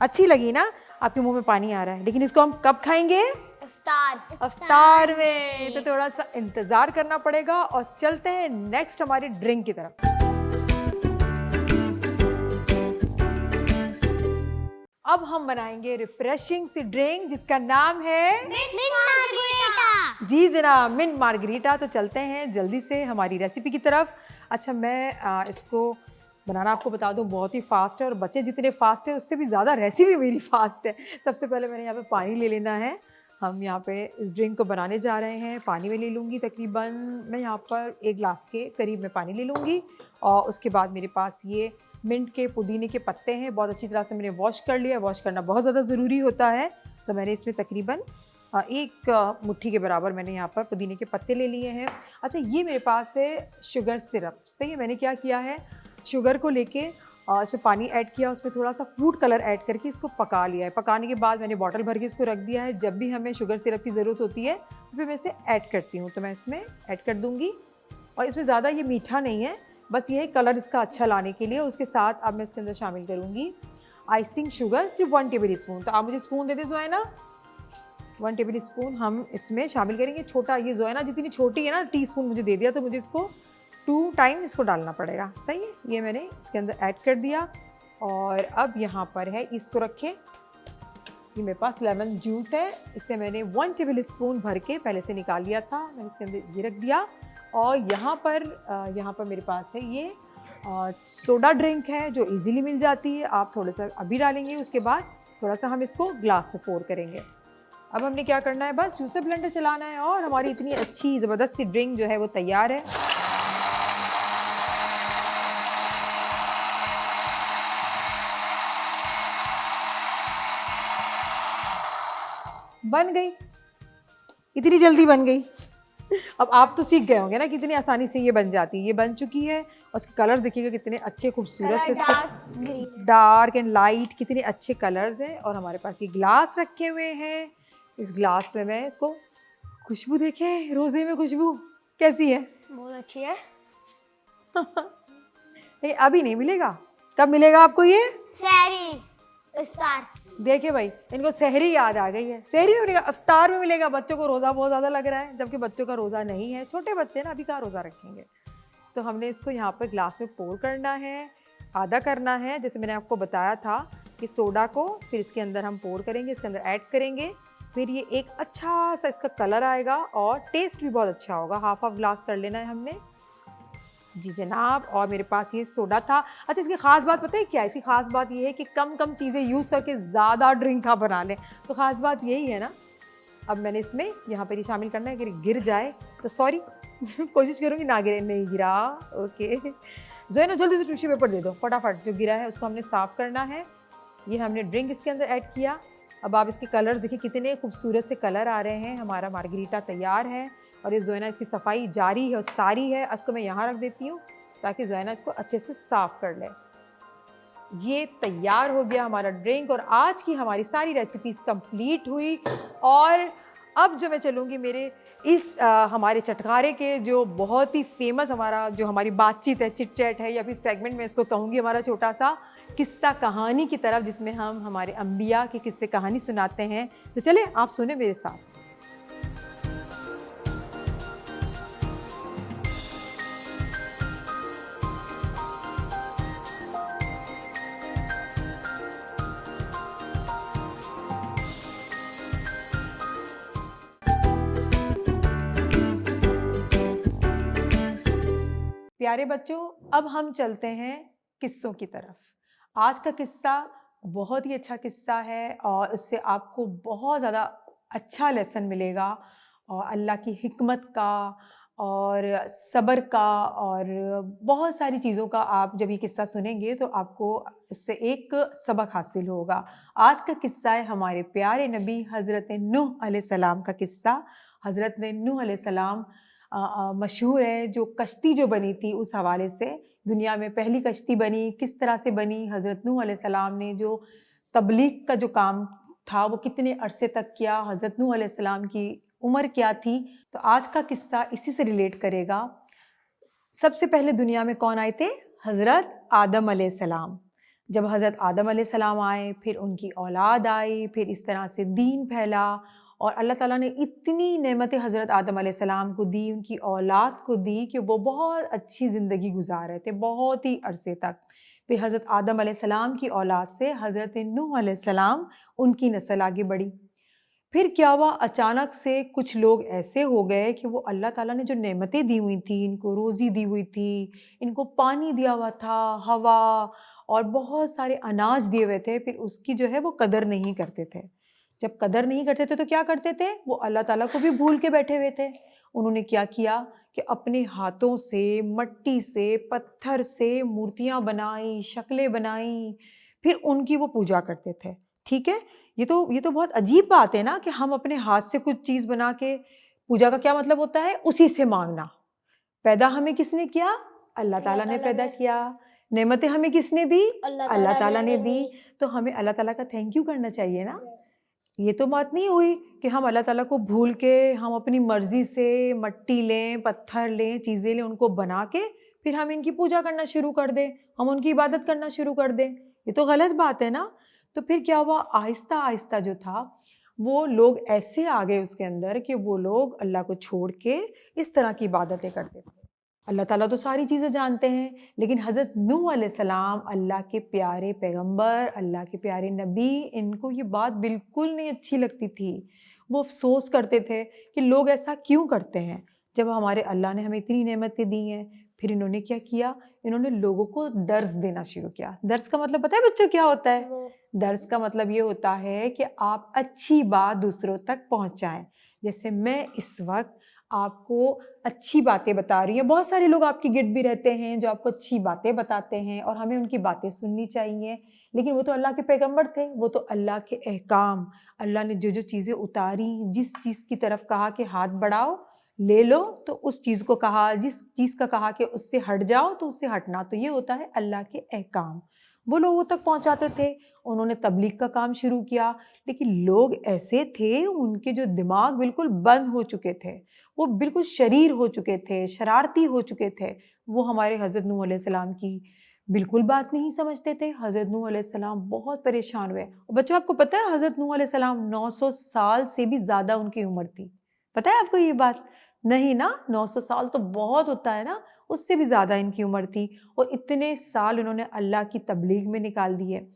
अच्छी लगी ना? आपके मुंह में पानी आ रहा है। लेकिन इसको हम कब खाएंगे? अफ्तार में। तो थोड़ा सा इंतज़ार करना पड़ेगा। और चलते हैं नेक्स्ट हमारी ड्रिंक की तरफ। अब हम बनाएंगे रिफ्रेशिंग सी ड्रिंक जिसका नाम है मिंट मार्गरीटा। जी जनाब, मिंट मार्गरीटा। तो चलते हैं जल्दी से हमारी रेसिपी की तरफ। अच्छा, मैं इसको बनाना आपको बता दूं बहुत ही फास्ट है, और बच्चे जितने फास्ट है उससे भी ज़्यादा रेसिपी मेरी फास्ट है। सबसे पहले मैंने यहाँ पे पानी ले लेना है। हम यहाँ पे इस ड्रिंक को बनाने जा रहे हैं। पानी में ले लूँगी तकरीबन, मैं यहाँ पर 1 गिलास के करीब में पानी ले लूँगी। और उसके बाद मेरे पास ये मिंट के पुदीने के पत्ते हैं, बहुत अच्छी तरह से मैंने वॉश कर लिया। वॉश करना बहुत ज़्यादा ज़रूरी होता है। तो मैंने इसमें तकरीबन 1 मुट्ठी के बराबर मैंने यहाँ पर पुदीने के पत्ते ले लिए हैं। अच्छा, ये मेरे पास है शुगर सिरप। सही है, मैंने क्या किया है, शुगर को लेके इसमें पानी ऐड किया, उसमें थोड़ा सा फूड कलर ऐड करके इसको पका लिया है। पकाने के बाद मैंने बॉटल भर के इसको रख दिया है। जब भी हमें शुगर सिरप की ज़रूरत होती है तो फिर मैं इसे ऐड करती हूँ। तो मैं इसमें ऐड कर दूँगी। और इसमें ज़्यादा ये मीठा नहीं है, बस ये है कलर इसका अच्छा लाने के लिए। उसके साथ अब मैं इसके अंदर शामिल करूँगी आइसिंग शुगर, सिर्फ 1 टेबल स्पून। तो आप मुझे स्पून दे दें जोयना, 1 टेबल स्पून हम इसमें शामिल करेंगे। छोटा ये जोयना जितनी छोटी है ना, टीस्पून मुझे दे दिया, तो मुझे इसको 2 टाइम इसको डालना पड़ेगा। सही है, ये मैंने इसके अंदर ऐड कर दिया। और अब यहाँ पर है, इसको रखें, ये मेरे पास लेमन जूस है, इसे मैंने 1 टेबल स्पून भर के पहले से निकाल लिया था, मैंने इसके अंदर ये रख दिया। और यहाँ पर मेरे पास है ये सोडा ड्रिंक है जो इजीली मिल जाती है। आप थोड़ा सा अभी डालेंगे, उसके बाद थोड़ा सा हम इसको ग्लास में पोर करेंगे। अब हमने क्या करना है, बस जूसर ब्लेंडर चलाना है और हमारी इतनी अच्छी ज़बरदस्त सी ड्रिंक जो है वो तैयार है। बन गई, इतनी जल्दी बन गई। अब आप तो सीख गए होंगे ना कितनी आसानी से ये बन जाती है। ये बन चुकी है और उसके कलर्स देखिएगा कितने अच्छे खूबसूरत से, डार्क एंड लाइट, कितने अच्छे कलर्स हैं। और हमारे पास ये ग्लास रखे हुए हैं। इस ग्लास में मैं इसको, खुशबू देखें, रोज़े में खुशबू कैसी है, बहुत अच्छी है। नहीं अभी नहीं मिलेगा, कब मिलेगा आपको ये? सहरी इफ्तार। देखिए भाई, इनको सहरी याद आ गई है। सहरी मिलेगा, इफ्तार में मिलेगा। बच्चों को रोज़ा बहुत ज़्यादा लग रहा है, जबकि बच्चों का रोज़ा नहीं है, छोटे बच्चे ना, अभी कहाँ रोज़ा रखेंगे। तो हमने इसको यहाँ पर ग्लास में पोर करना है, आधा करना है। जैसे मैंने आपको बताया था कि सोडा को फिर इसके अंदर हम पोर करेंगे, इसके अंदर ऐड करेंगे, फिर ये एक अच्छा सा इसका कलर आएगा और टेस्ट भी बहुत अच्छा होगा। हाफ ग्लास कर लेना है हमने। जी जनाब, और मेरे पास ये सोडा था। अच्छा, इसकी ख़ास बात पता है क्या है? इसकी ख़ास बात ये है कि कम चीज़ें यूज़ करके ज़्यादा ड्रिंक आप बना लें, तो ख़ास बात यही है ना। अब मैंने इसमें यहाँ पर ये शामिल करना है, अगर गिर जाए तो सॉरी, कोशिश करूँगी ना गिरे। नहीं गिरा, ओके। जोयना जल्दी से टिश्यू पेपर दे दो फटाफट, जो गिरा है उसको हमने साफ़ करना है। ये हमने ड्रिंक इसके अंदर ऐड किया। अब आप इसके कलर देखिए कितने खूबसूरत से कलर आ रहे हैं। हमारा मार्गरीटा तैयार है और ये जोयना इसकी सफाई जारी है और सारी है। इसको मैं यहाँ रख देती हूँ ताकि जोयना इसको अच्छे से साफ़ कर ले। ये तैयार हो गया हमारा ड्रिंक और आज की हमारी सारी रेसिपीज़ कंप्लीट हुई। और अब जो मैं चलूँगी मेरे इस हमारे चटखारे के जो बहुत ही फेमस हमारी बातचीत है, चिट चैट है, या फिर सेगमेंट में इसको कहूँगी, हमारा छोटा सा किस्सा कहानी की तरफ, जिसमें हम हमारे अंबिया के किस्से कहानी सुनाते हैं। तो चले आप सुने मेरे साथ। प्यारे बच्चों, अब हम चलते हैं किस्सों की तरफ। आज का किस्सा बहुत ही अच्छा किस्सा है और इससे आपको बहुत ज़्यादा अच्छा लेसन मिलेगा और अल्लाह की हिकमत का और सब्र का और बहुत सारी चीज़ों का। आप जब ये किस्सा सुनेंगे तो आपको इससे एक सबक हासिल होगा। आज का किस्सा है हमारे प्यारे नबी हज़रत नूह अलैहिस्सलाम का किस्सा। हज़रत नूह अलैहिस्सलाम मशहूर है, जो कश्ती जो बनी थी उस हवाले से, दुनिया में पहली कश्ती बनी किस तरह से बनी, हज़रत नूह अलैहिस्सलाम ने जो तबलीग का जो काम था वो कितने अरसे तक किया, हज़रत नूह अलैहिस्सलाम की उम्र क्या थी। तो आज का किस्सा इसी से रिलेट करेगा। सबसे पहले दुनिया में कौन आए थे? हज़रत आदम अलैहिस्सलाम। जब हज़रत आदम अलैहिस्सलाम आए, फिर उनकी औलाद आई, फिर इस तरह से दीन फैला और अल्लाह ताला ने इतनी नेमतें हज़रत आदम अलैहिस्सलाम को दी, उनकी औलाद को दी कि वो बहुत अच्छी ज़िंदगी गुजार रहे थे बहुत ही अरसे तक। फिर हज़रत आदम अलैहिस्सलाम की औलाद से हज़रत नूह अलैहिस्सलाम, उनकी नस्ल आगे बढ़ी। फिर क्या हुआ, अचानक से कुछ लोग ऐसे हो गए कि वो अल्लाह ताला ने जो नेमतें दी हुई थी, इनको रोज़ी दी हुई थी, इनको पानी दिया हुआ था, हवा और बहुत सारे अनाज दिए हुए थे, फिर उसकी जो है वो कदर नहीं करते थे। जब कदर नहीं करते थे तो क्या करते थे? वो अल्लाह ताला को भी भूल के बैठे हुए थे। उन्होंने क्या किया कि अपने हाथों से, मट्टी से, पत्थर से मूर्तियाँ बनाई, शक्लें बनाई, फिर उनकी वो पूजा करते थे। ठीक है, ये तो बहुत अजीब बात है ना कि हम अपने हाथ से कुछ चीज़ बना के, पूजा का क्या मतलब होता है? उसी से मांगना। पैदा हमें किसने किया? अल्लाह ताला ने पैदा किया। नेमतें हमें किसने दी? अल्लाह ताला ने दी। तो हमें अल्लाह ताला का थैंक यू करना चाहिए ना। ये तो बात नहीं हुई कि हम अल्लाह ताला को भूल के हम अपनी मर्जी से मट्टी लें, पत्थर लें, चीज़ें लें, उनको बना के फिर हम इनकी पूजा करना शुरू कर दें, हम उनकी इबादत करना शुरू कर दें। ये तो गलत बात है ना। तो फिर क्या हुआ, आहिस्ता आहिस्ता जो था वो लोग ऐसे आ गए उसके अंदर कि वो लोग अल्लाह को छोड़ के इस तरह की इबादतें करते थे। अल्लाह ताला तो सारी चीज़ें जानते हैं, लेकिन हज़रत नूह अलैहिस्सलाम अल्लाह के प्यारे पैगंबर, अल्लाह के प्यारे नबी, इनको ये बात बिल्कुल नहीं अच्छी लगती थी। वो अफसोस करते थे कि लोग ऐसा क्यों करते हैं जब हमारे अल्लाह ने हमें इतनी नेमतें दी हैं। फिर इन्होंने क्या किया, इन्होंने लोगों को दर्स देना शुरू किया। दर्स का मतलब पता है बच्चों क्या होता है? दर्स का मतलब ये होता है कि आप अच्छी बात दूसरों तक पहुंचाएं। जैसे मैं इस वक्त आपको अच्छी बातें बता रही हूँ, बहुत सारे लोग आपके गिर्द भी रहते हैं जो आपको अच्छी बातें बताते हैं और हमें उनकी बातें सुननी चाहिए, लेकिन वो तो अल्लाह के पैगंबर थे, वो तो अल्लाह के अहकाम, अल्लाह ने जो जो चीज़ें उतारी, जिस चीज़ की तरफ कहा कि हाथ बढ़ाओ ले लो तो उस चीज़ को कहा, जिस चीज़ का कहा कि उससे हट जाओ तो उससे हटना, तो ये होता है अल्लाह के अहकाम। वो लोगों तक पहुंचाते थे। उन्होंने तबलीग का काम शुरू किया, लेकिन लोग ऐसे थे, उनके जो दिमाग बिल्कुल बंद हो चुके थे, वो बिल्कुल शरीर हो चुके थे, शरारती हो चुके थे। वो हमारे हज़रत नूह अलैहिस्सलाम की बिल्कुल बात नहीं समझते थे। हज़रत नूह अलैहिस्सलाम बहुत परेशान हुए। और बच्चों आपको पता है हज़रत नूह अलैहिस्सलाम 900 साल से भी ज़्यादा उनकी उम्र थी। पता है आपको ये बात? नहीं ना, 900 साल तो बहुत होता है ना, उससे भी ज़्यादा इनकी उम्र थी और इतने साल उन्होंने अल्लाह की तबलीग में निकाल दिए।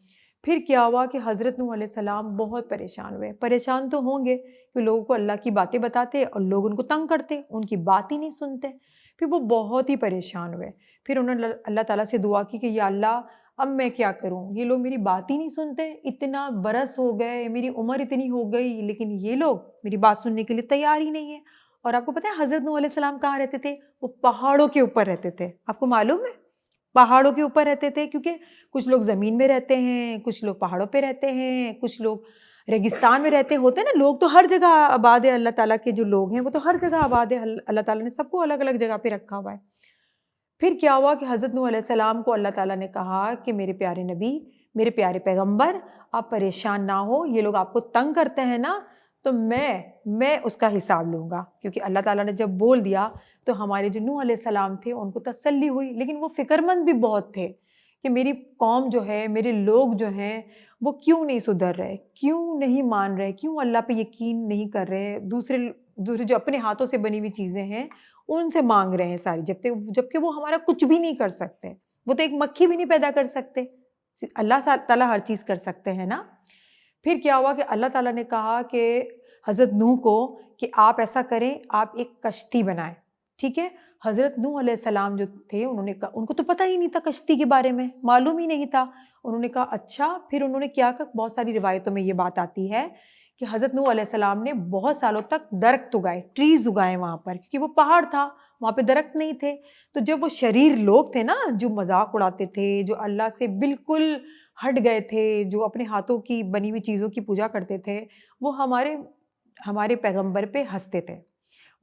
फिर क्या हुआ कि हज़रत नूह अलैहिस्सलाम बहुत परेशान हुए। परेशान तो होंगे कि लोगों को अल्लाह की बातें बताते और लोग उनको तंग करते, उनकी बात ही नहीं सुनते। फिर वो बहुत ही परेशान हुए। फिर उन्होंने अल्लाह ताला से दुआ की कि या अल्लाह, अब मैं क्या करूं, ये लोग मेरी बात ही नहीं सुनते, इतना बरस हो गए, मेरी उम्र इतनी हो गई, लेकिन ये लोग मेरी बात सुनने के लिए तैयार ही नहीं है। और आपको पता है हज़रत नूह अलैहिस्सलाम कहाँ रहते थे? वो पहाड़ों के ऊपर रहते थे। आपको मालूम है? पहाड़ों के ऊपर रहते थे, क्योंकि कुछ लोग ज़मीन में रहते हैं, कुछ लोग पहाड़ों पे रहते हैं, कुछ लोग रेगिस्तान में रहते होते हैं ना। लोग तो हर जगह आबाद है, अल्लाह ताला के जो लोग हैं वो तो हर जगह आबाद है। अल्लाह ताला ने सबको अलग अलग जगह पे रखा हुआ है। फिर क्या हुआ कि हज़रत नूह अलैहिस्सलाम को अल्लाह ताला ने कहा कि मेरे प्यारे नबी, मेरे प्यारे पैगंबर, आप परेशान ना हो, ये लोग आपको तंग करते हैं ना, तो मैं उसका हिसाब लूँगा। क्योंकि अल्लाह ताला ने जब बोल दिया तो हमारे जो नूह अलैहिस्सलाम थे उनको तसल्ली हुई, लेकिन वो फ़िक्रमंद भी बहुत थे कि मेरी कौम जो है, मेरे लोग जो हैं, वो क्यों नहीं सुधर रहे, क्यों नहीं मान रहे, क्यों अल्लाह पे यकीन नहीं कर रहे, दूसरे दूसरे जो अपने हाथों से बनी हुई चीज़ें हैं उनसे मांग रहे हैं सारी, जबकि वो हमारा कुछ भी नहीं कर सकते। वो तो एक मक्खी भी नहीं पैदा कर सकते, अल्लाह ताला हर चीज़ कर सकते हैं ना। फिर क्या हुआ कि अल्लाह ताला ने कहा कि हज़रत नूह को कि आप ऐसा करें, आप एक कश्ती बनाएं। ठीक है। हज़रत नूह अलैहिस्सलाम जो थे उनको तो पता ही नहीं था कश्ती के बारे में, मालूम ही नहीं था। उन्होंने कहा अच्छा, फिर उन्होंने क्या कहा, बहुत सारी रिवायतों में ये बात आती है कि हज़रत नूह अलैहिस्सलाम ने बहुत सालों तक दरख्त उगाए, ट्रीज उगाए वहाँ पर, क्योंकि वो पहाड़ था, वहाँ पे दरख्त नहीं थे। तो जब वो शरीर लोग थे ना जो मजाक उड़ाते थे, जो अल्लाह से बिल्कुल हट गए थे, जो अपने हाथों की बनी हुई चीज़ों की पूजा करते थे, वो हमारे हमारे पैगंबर पे हंसते थे।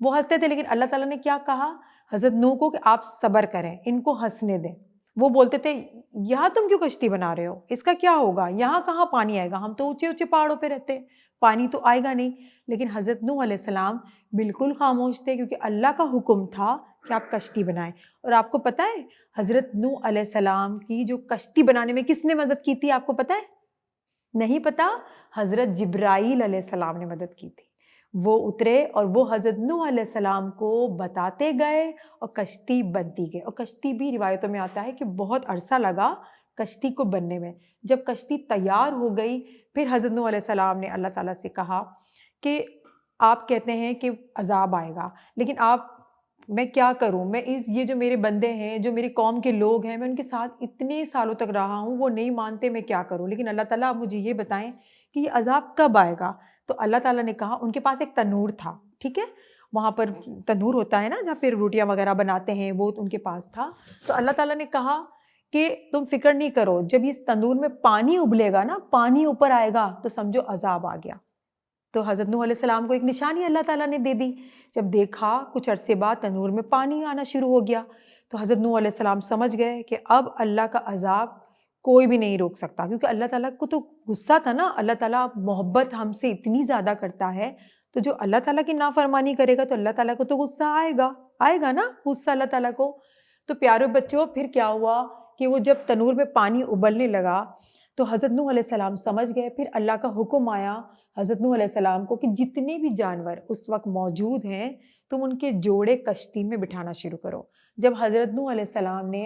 वो हंसते थे, लेकिन अल्लाह ताला ने क्या कहा हज़रत नूह को कि आप सब्र करें, इनको हंसने दें। वो बोलते थे यहाँ तुम क्यों कश्ती बना रहे हो, इसका क्या होगा, यहाँ कहाँ पानी आएगा, हम तो ऊंचे ऊंचे पहाड़ों पे रहते हैं, पानी तो आएगा नहीं। लेकिन हज़रत नूह अलैहिस्सलाम बिल्कुल खामोश थे, क्योंकि अल्लाह का हुक्म था कि आप कश्ती बनाएं। और आपको पता है हज़रत नूह अलैहिस्सलाम की जो कश्ती बनाने में किसने मदद की थी, आपको पता है? नहीं पता? हज़रत जिब्राईल अलैहिस्सलाम ने मदद की थी। वो उतरे और वो हज़रत नूह अलैहिस्सलाम को बताते गए और कश्ती बनती गई। और कश्ती भी रिवायतों में आता है कि बहुत अरसा लगा कश्ती को बनने में। जब कश्ती तैयार हो गई, फिर हज़रत नूह अलैहिस्सलाम ने अल्लाह ताला से कहा कि आप कहते हैं कि अज़ाब आएगा, लेकिन मैं क्या करूं, मैं ये जो मेरे बंदे हैं, जो मेरी कौम के लोग हैं, मैं उनके साथ इतने सालों तक रहा हूं, वो नहीं मानते, मैं क्या करूं। लेकिन अल्लाह ताला आप मुझे ये बताएं कि ये अज़ाब कब आएगा। तो अल्लाह ताला ने कहा, उनके पास एक तनूर था, ठीक है, वहाँ पर तनूर होता है ना जहाँ पर रोटियां वगैरह बनाते हैं, वो उनके पास था। तो अल्लाह ताला ने कहा कि तुम फिक्र नहीं करो, जब इस तंदूर में पानी उबलेगा ना, पानी ऊपर आएगा, तो समझो अज़ाब आ गया। तो हज़रत नूह अलैहिस्सलाम को एक निशानी अल्लाह ताला ने दे दी। जब देखा कुछ अरसे बाद तनूर में पानी आना शुरू हो गया, तो हज़रत नूह अलैहिस्सलाम समझ गए कि अब अल्लाह का अज़ाब कोई भी नहीं रोक सकता, क्योंकि अल्लाह ताला को तो गुस्सा था ना। अल्लाह ताला मोहब्बत हमसे इतनी ज़्यादा करता है, तो जो अल्लाह ताला की नाफरमानी करेगा तो अल्लाह ताला को तो गुस्सा आएगा, आएगा ना गुस्सा अल्लाह ताला को। तो प्यारे बच्चों, फिर क्या हुआ कि वो जब तनूर में पानी उबलने लगा, तो हज़रत नूह अलैहिस्सलाम समझ गए। फिर अल्लाह का हुक्म आया हज़रत नूह अलैहिस्सलाम को कि जितने भी जानवर उस वक्त मौजूद हैं, तुम उनके जोड़े कश्ती में बिठाना शुरू करो। जब हज़रत नूह अलैहिस्सलाम ने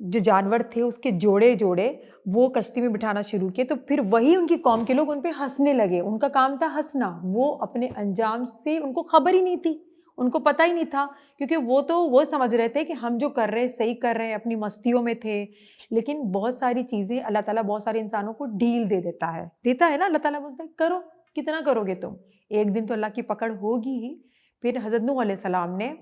जो जानवर थे उसके जोड़े जोड़े वो कश्ती में बिठाना शुरू किए, तो फिर वही उनकी कौम के लोग उन पे हंसने लगे। उनका काम था हंसना, वो अपने अंजाम से उनको खबर ही नहीं थी, उनको पता ही नहीं था, क्योंकि वो समझ रहे थे कि हम जो कर रहे हैं सही कर रहे हैं, अपनी मस्तियों में थे। लेकिन बहुत सारी चीज़ें अल्लाह ताला बहुत सारे इंसानों को ढील देता है ना। अल्लाह ताला बोलता है करो, कितना करोगे तुम, एक दिन तो अल्लाह की पकड़ होगी ही। फिर हज़रत नूह अलैहिस्सलाम ने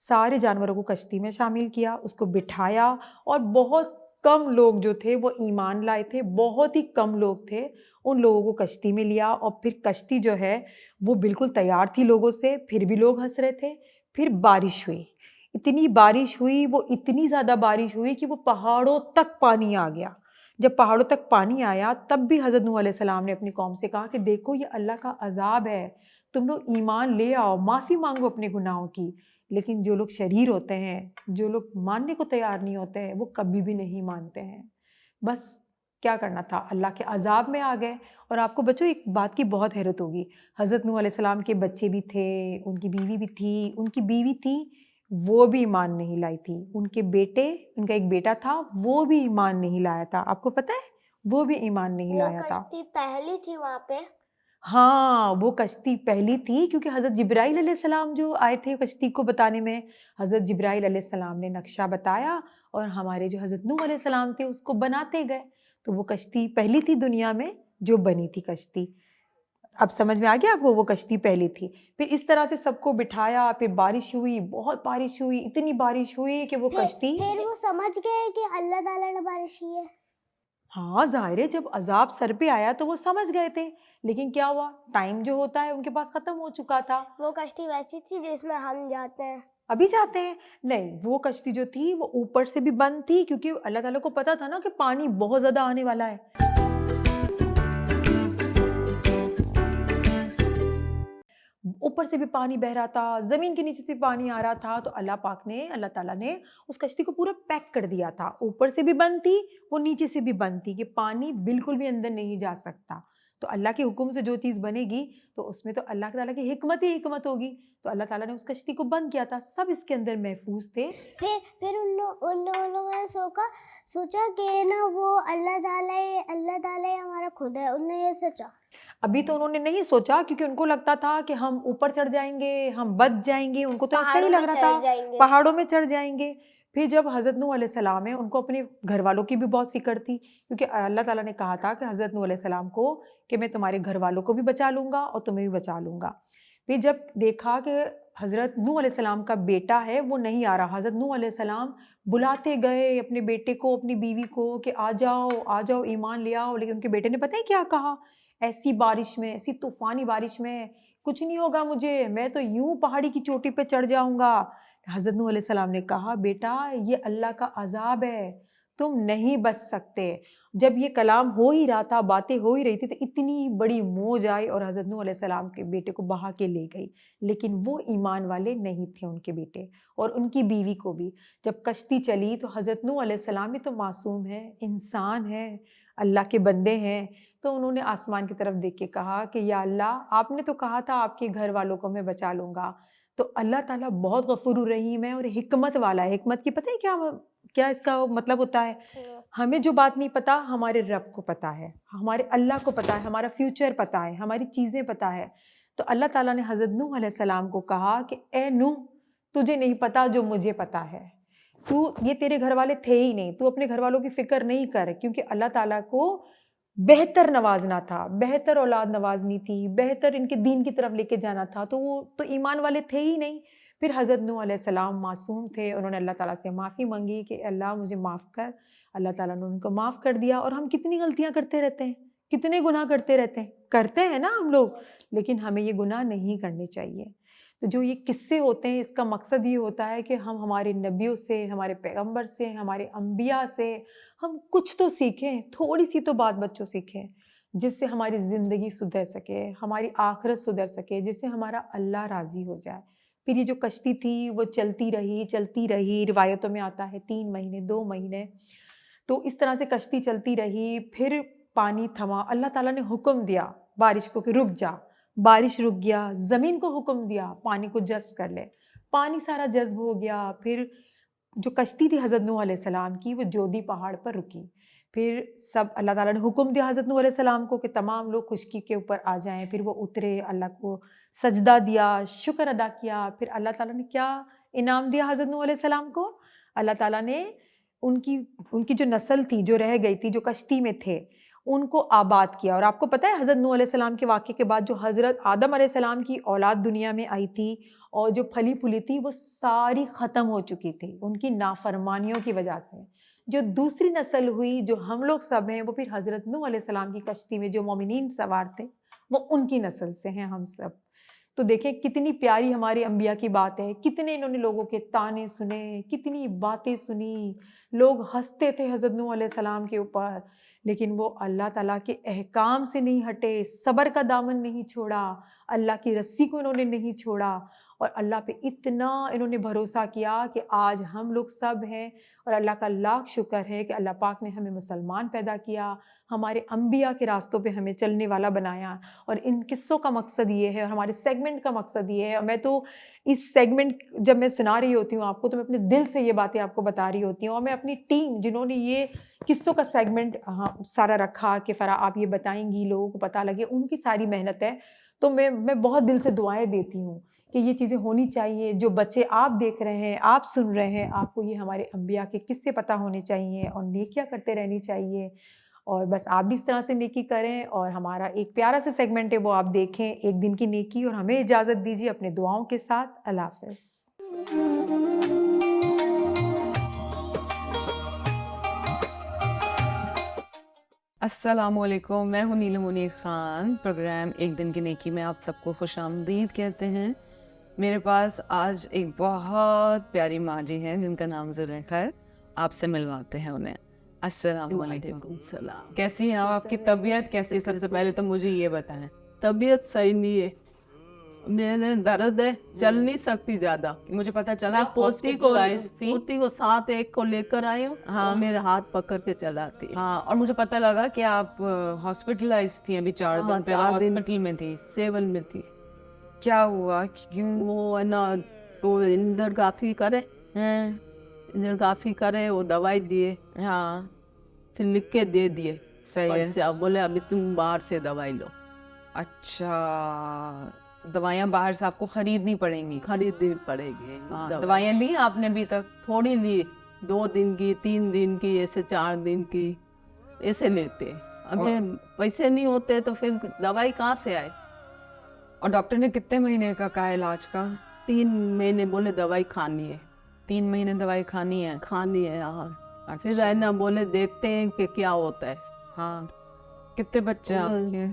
सारे जानवरों को कश्ती में शामिल किया, उसको बिठाया, और बहुत कम लोग जो थे वो ईमान लाए थे, बहुत ही कम लोग थे, उन लोगों को कश्ती में लिया। और फिर कश्ती जो है वो बिल्कुल तैयार थी लोगों से, फिर भी लोग हंस रहे थे। फिर बारिश हुई, इतनी बारिश हुई, वो इतनी ज़्यादा बारिश हुई कि वो पहाड़ों तक पानी आ गया। जब पहाड़ों तक पानी आया, तब भी हज़रत नूह अलैहिस्सलाम ने अपनी कौम से कहा कि देखो ये अल्लाह का अज़ाब है, तुम लोग ईमान ले आओ, माफ़ी मांगो अपने गुनाहों की। लेकिन जो लोग शरीर होते हैं, जो लोग मानने को तैयार नहीं होते हैं, वो कभी भी नहीं मानते हैं। बस क्या करना था, अल्लाह के अज़ाब में आ गए। और आपको बच्चों एक बात की बहुत हैरत होगी, हज़रत नूह अलैहिस्सलाम के बच्चे भी थे, उनकी बीवी भी थी, उनकी बीवी थी वो भी ईमान नहीं लाई थी, उनका एक बेटा था वो भी ईमान नहीं लाया था। आपको पता है वो भी ईमान नहीं लाया था। कश्ती पहली थी वहां पे। हाँ, वो कश्ती पहली थी, क्योंकि हज़रत जिब्राईल अलैहिस्सलाम जो आए थे कश्ती को बताने में, हज़रत जिब्राईल अलैहिस्सलाम ने नक्शा बताया और हमारे जो हज़रत नूह अलैहिस्सलाम थे उसको बनाते गए। तो वो कश्ती पहली थी दुनिया में जो बनी थी कश्ती। अब समझ में आ गया आपको, वो कश्ती पहली थी। फिर इस तरह से सबको बिठाया, फिर बारिश हुई, बहुत बारिश हुई, इतनी बारिश हुई कि वो कश्ती। फिर वो समझ गए कि अल्लाह ताला ने बारिश की है। हाँ जाहिर है, जब अजाब सर पे आया तो वो समझ गए थे, लेकिन क्या हुआ, टाइम जो होता है उनके पास खत्म हो चुका था। वो कश्ती वैसी थी जिसमें हम जाते हैं। अभी जाते हैं, नहीं, वो कश्ती जो थी वो ऊपर से भी बंद थी, क्योंकि अल्लाह ताला को पता था ना कि पानी बहुत ज्यादा आने वाला है। ऊपर से भी पानी बह रहा था, जमीन के नीचे से पानी आ रहा था, तो अल्लाह ताला ने उस कश्ती को पूरा पैक कर दिया था। ऊपर से भी बंद थी, वो नीचे से भी बंद थी, कि पानी बिल्कुल भी अंदर नहीं जा सकता। तो अल्लाह के हुक्म से जो चीज़ बनेगी तो उसमें तो अल्लाह ताला की हिकमत ही हिकमत होगी। तो अल्लाह ताला ने उस कश्ती को बंद किया था, सब इसके अंदर महफूज थे। फिर उन लोगों ने सोचा कि ना वो अल्लाह ताला ही हमारा खुद है, उन्होंने ये सोचा। अभी तो उन्होंने नहीं सोचा, क्योंकि उनको लगता था कि हम ऊपर चढ़ जाएंगे, हम बच जाएंगे, उनको तो ऐसा ही पहाड़ों लग में रहा चढ़ था, जाएंगे। पहाड़ों में चढ़ जाएंगे। फिर जब हज़रत नूह अलैहिस्सलाम है, उनको अपने घर वालों की भी बहुत फिक्र थी, क्योंकि अल्लाह ताला ने कहा था कि हज़रत नूह अलैहिस्सलाम को कि मैं तुम्हारे घर वालों को भी बचा लूंगा और तुम्हें भी बचा लूंगा। फिर जब देखा कि हज़रत नूह अलैहिस्सलाम का बेटा है वो नहीं आ रहा, हज़रत नूह अलैहिस्सलाम बुलाते गए अपने बेटे को, अपनी बीवी को कि आ जाओ, ईमान ले आओ, लेकिन उनके बेटे ने पता है क्या कहा? ऐसी बारिश में, ऐसी तूफानी बारिश में कुछ नहीं होगा मुझे, मैं तो यूं पहाड़ी की चोटी पे चढ़ जाऊंगा। हज़रत नूह अलैहिस्सलाम ने कहा, बेटा ये अल्लाह का अजाब है, तुम नहीं बच सकते। जब ये कलाम हो ही रहा था, बातें हो ही रही थी, तो इतनी बड़ी मौज आई और हज़रत नूह अलैहिस्सलाम के बेटे को बहा के ले गई। लेकिन वो ईमान वाले नहीं थे, उनके बेटे और उनकी बीवी को भी। जब कश्ती चली तो हज़रत नूह अलैहिस्सलाम भी तो मासूम है, इंसान है, अल्लाह के बंदे हैं। तो उन्होंने आसमान की तरफ देख के कहा कि या अल्लाह, आपने तो कहा था आपके घर वालों को मैं बचा लूंगा। तो अल्लाह ताला बहुत गफूर रहीम है और हिकमत वाला है। हिकमत की पता है क्या क्या इसका मतलब होता है? हमें जो बात नहीं पता, हमारे रब को पता है, हमारे अल्लाह को पता है, हमारा फ्यूचर पता है, हमारी चीज़ें पता है। तो अल्लाह ताला ने हज़रत नूह अलैहिस्सलाम को कहा कि ए नूह, तुझे नहीं पता जो मुझे पता है। तू, ये तेरे घर वाले थे ही नहीं, तू अपने घर वालों की फिक्र नहीं कर, क्योंकि अल्लाह ताला को बेहतर नवाजना था, बेहतर औलाद नवाजनी थी, बेहतर इनके दीन की तरफ लेके जाना था, तो वो तो ईमान वाले थे ही नहीं। फिर हज़रत नूह अलैहिस्सलाम मासूम थे, उन्होंने अल्लाह ताला से माफ़ी मांगी कि अल्लाह मुझे माफ़ कर। अल्लाह ताला ने उनको माफ़ कर दिया। और हम कितनी गलतियां करते रहते हैं, कितने गुनाह करते हैं ना हम लोग, लेकिन हमें ये गुनाह नहीं करने चाहिए। तो जो ये किस्से होते हैं, इसका मकसद ये होता है कि हम हमारे नबियों से, हमारे पैगंबर से, हमारे अंबिया से हम कुछ तो सीखें, थोड़ी सी तो बात बच्चों सीखें, जिससे हमारी ज़िंदगी सुधर सके, हमारी आखिरत सुधर सके, जिससे हमारा अल्लाह राज़ी हो जाए। फिर ये जो कश्ती थी वो चलती रही, रिवायतों में आता है 3 महीने, 2 महीने। तो इस तरह से कश्ती चलती रही, फिर पानी थमा, अल्लाह ताला ने हुक्म दिया बारिश को कि रुक जा, बारिश रुक गया। ज़मीन को हुक्म दिया पानी को जज़्ब कर ले, पानी सारा जज़्ब हो गया। फिर जो कश्ती थी हज़रत नूह अलैहिस्सलाम की, वो जोदी पहाड़ पर रुकी। फिर सब अल्लाह ताला ने हुक्म दिया हज़रत नूह अलैहिस्सलाम को कि तमाम लोग खुशकी के ऊपर आ जाएं। फिर वो उतरे, अल्लाह को सजदा दिया, शुक्र अदा किया। फिर अल्लाह ताला ने क्या इनाम दिया हज़रत नूह अलैहिस्सलाम को? अल्लाह ताला ने उनकी उनकी जो नस्ल थी, जो रह गई थी, जो कश्ती में थे, उनको आबाद किया। और आपको पता है हज़रत नूह अलैहिस्सलाम के वाक़े के बाद जो हज़रत आदम अलैहिस्सलाम की औलाद दुनिया में आई थी और जो फली फूली थी, वो सारी ख़त्म हो चुकी थी उनकी नाफरमानियों की वजह से। जो दूसरी नस्ल हुई, जो हम लोग सब हैं, वो फिर हज़रत नूह अलैहिस्सलाम की कश्ती में जो मोमिनीन सवार थे, वो उनकी नस्ल से हैं हम सब। तो देखें कितनी प्यारी हमारे अंबिया की बात है, कितने इन्होंने लोगों के ताने सुने, कितनी बातें सुनी। लोग हंसते थे हज़रत नूह अलैहिस्सलाम के ऊपर, लेकिन वो अल्लाह ताला के अहकाम से नहीं हटे, सब्र का दामन नहीं छोड़ा, अल्लाह की रस्सी को इन्होंने नहीं छोड़ा और अल्लाह पे इतना इन्होंने भरोसा किया कि आज हम लोग सब हैं। और अल्लाह का लाख शुक्र है कि अल्लाह पाक ने हमें मुसलमान पैदा किया, हमारे अंबिया के रास्तों पे हमें चलने वाला बनाया। और इन किस्सों का मकसद ये है और हमारे सेगमेंट का मकसद ये है। और मैं तो इस सेगमेंट जब मैं सुना रही होती हूँ आपको, तो मैं अपने दिल से ये बातें आपको बता रही होती हूँ। और मैं अपनी टीम जिन्होंने ये किस्सों का सेगमेंट सारा रखा कि फ़रा आप ये बताएंगी, लोगों को पता लगे, उनकी सारी मेहनत है। तो मैं बहुत दिल से दुआएं देती हूँ कि ये चीज़ें होनी चाहिए। जो बच्चे आप देख रहे हैं, आप सुन रहे हैं, आपको ये हमारे अंबिया के किस्से पता होने चाहिए और नेकियां करते रहनी चाहिए। और बस आप भी इस तरह से नेकी करें। और हमारा एक प्यारा सा सेगमेंट है, वो आप देखें, एक दिन की नेकी। और हमें इजाज़त दीजिए अपने दुआओं के साथ। अल्लाह हाफ़िज़। अस्सलामुअलैकुम, मैं हूँ नीलम मुनीर ख़ान। प्रोग्राम एक दिन की नेकी में आप सबको खुशामदीद कहते हैं। मेरे पास आज एक बहुत प्यारी माँ जी हैं जिनका नाम ज़ुलेखा है। आपसे मिलवाते हैं उन्हें। अस्सलामुअलैकुम। सलाम। कैसी हैं आप? आपकी तबीयत कैसी है? सबसे पहले तो मुझे ये बताएं। तबीयत सही नहीं है, मेरे दर्द है, चल नहीं सकती ज्यादा। मुझे पता चला मैं आप हॉस्पिटलाइज थी। पोती को साथ एक को लेकर आई हूँ, हाँ। वो मेरे हाथ पकड़ के चलाती है। हाँ, और मुझे पता लगा कि आप हॉस्पिटलाइज थी अभी 4 हाँ, दिन पे, 4 दिन। हॉस्पिटल में थी। सेवन में थी। क्या हुआ? क्यों? वो है ना, तो इंदरगाफी करे, हैं? इंदरगाफी करे, वो दवाई दिए, हाँ, फिर लिख के दे दिए। सही है। अच्छा, बोले अभी तुम बाहर से दवाई लो। अच्छा, दवाइयाँ बाहर से आपको खरीदनी पड़ेंगी। खरीदनी पड़ेगी। हाँ, दवा दवाइयाँ ली आपने अभी तक? थोड़ी ली, 2 दिन की, 3 दिन की, ऐसे 4 दिन की, ऐसे लेते। हमें पैसे नहीं होते तो फिर दवाई कहाँ से आए? और डॉक्टर ने कितने महीने का कहा इलाज का? 3 महीने बोले दवाई खानी है, 3 महीने दवाई खानी है। खानी है। हाँ, फिर अच्छा, है ना बोले देखते हैं कि क्या होता है। हाँ। कितने बच्चे हैं आपके?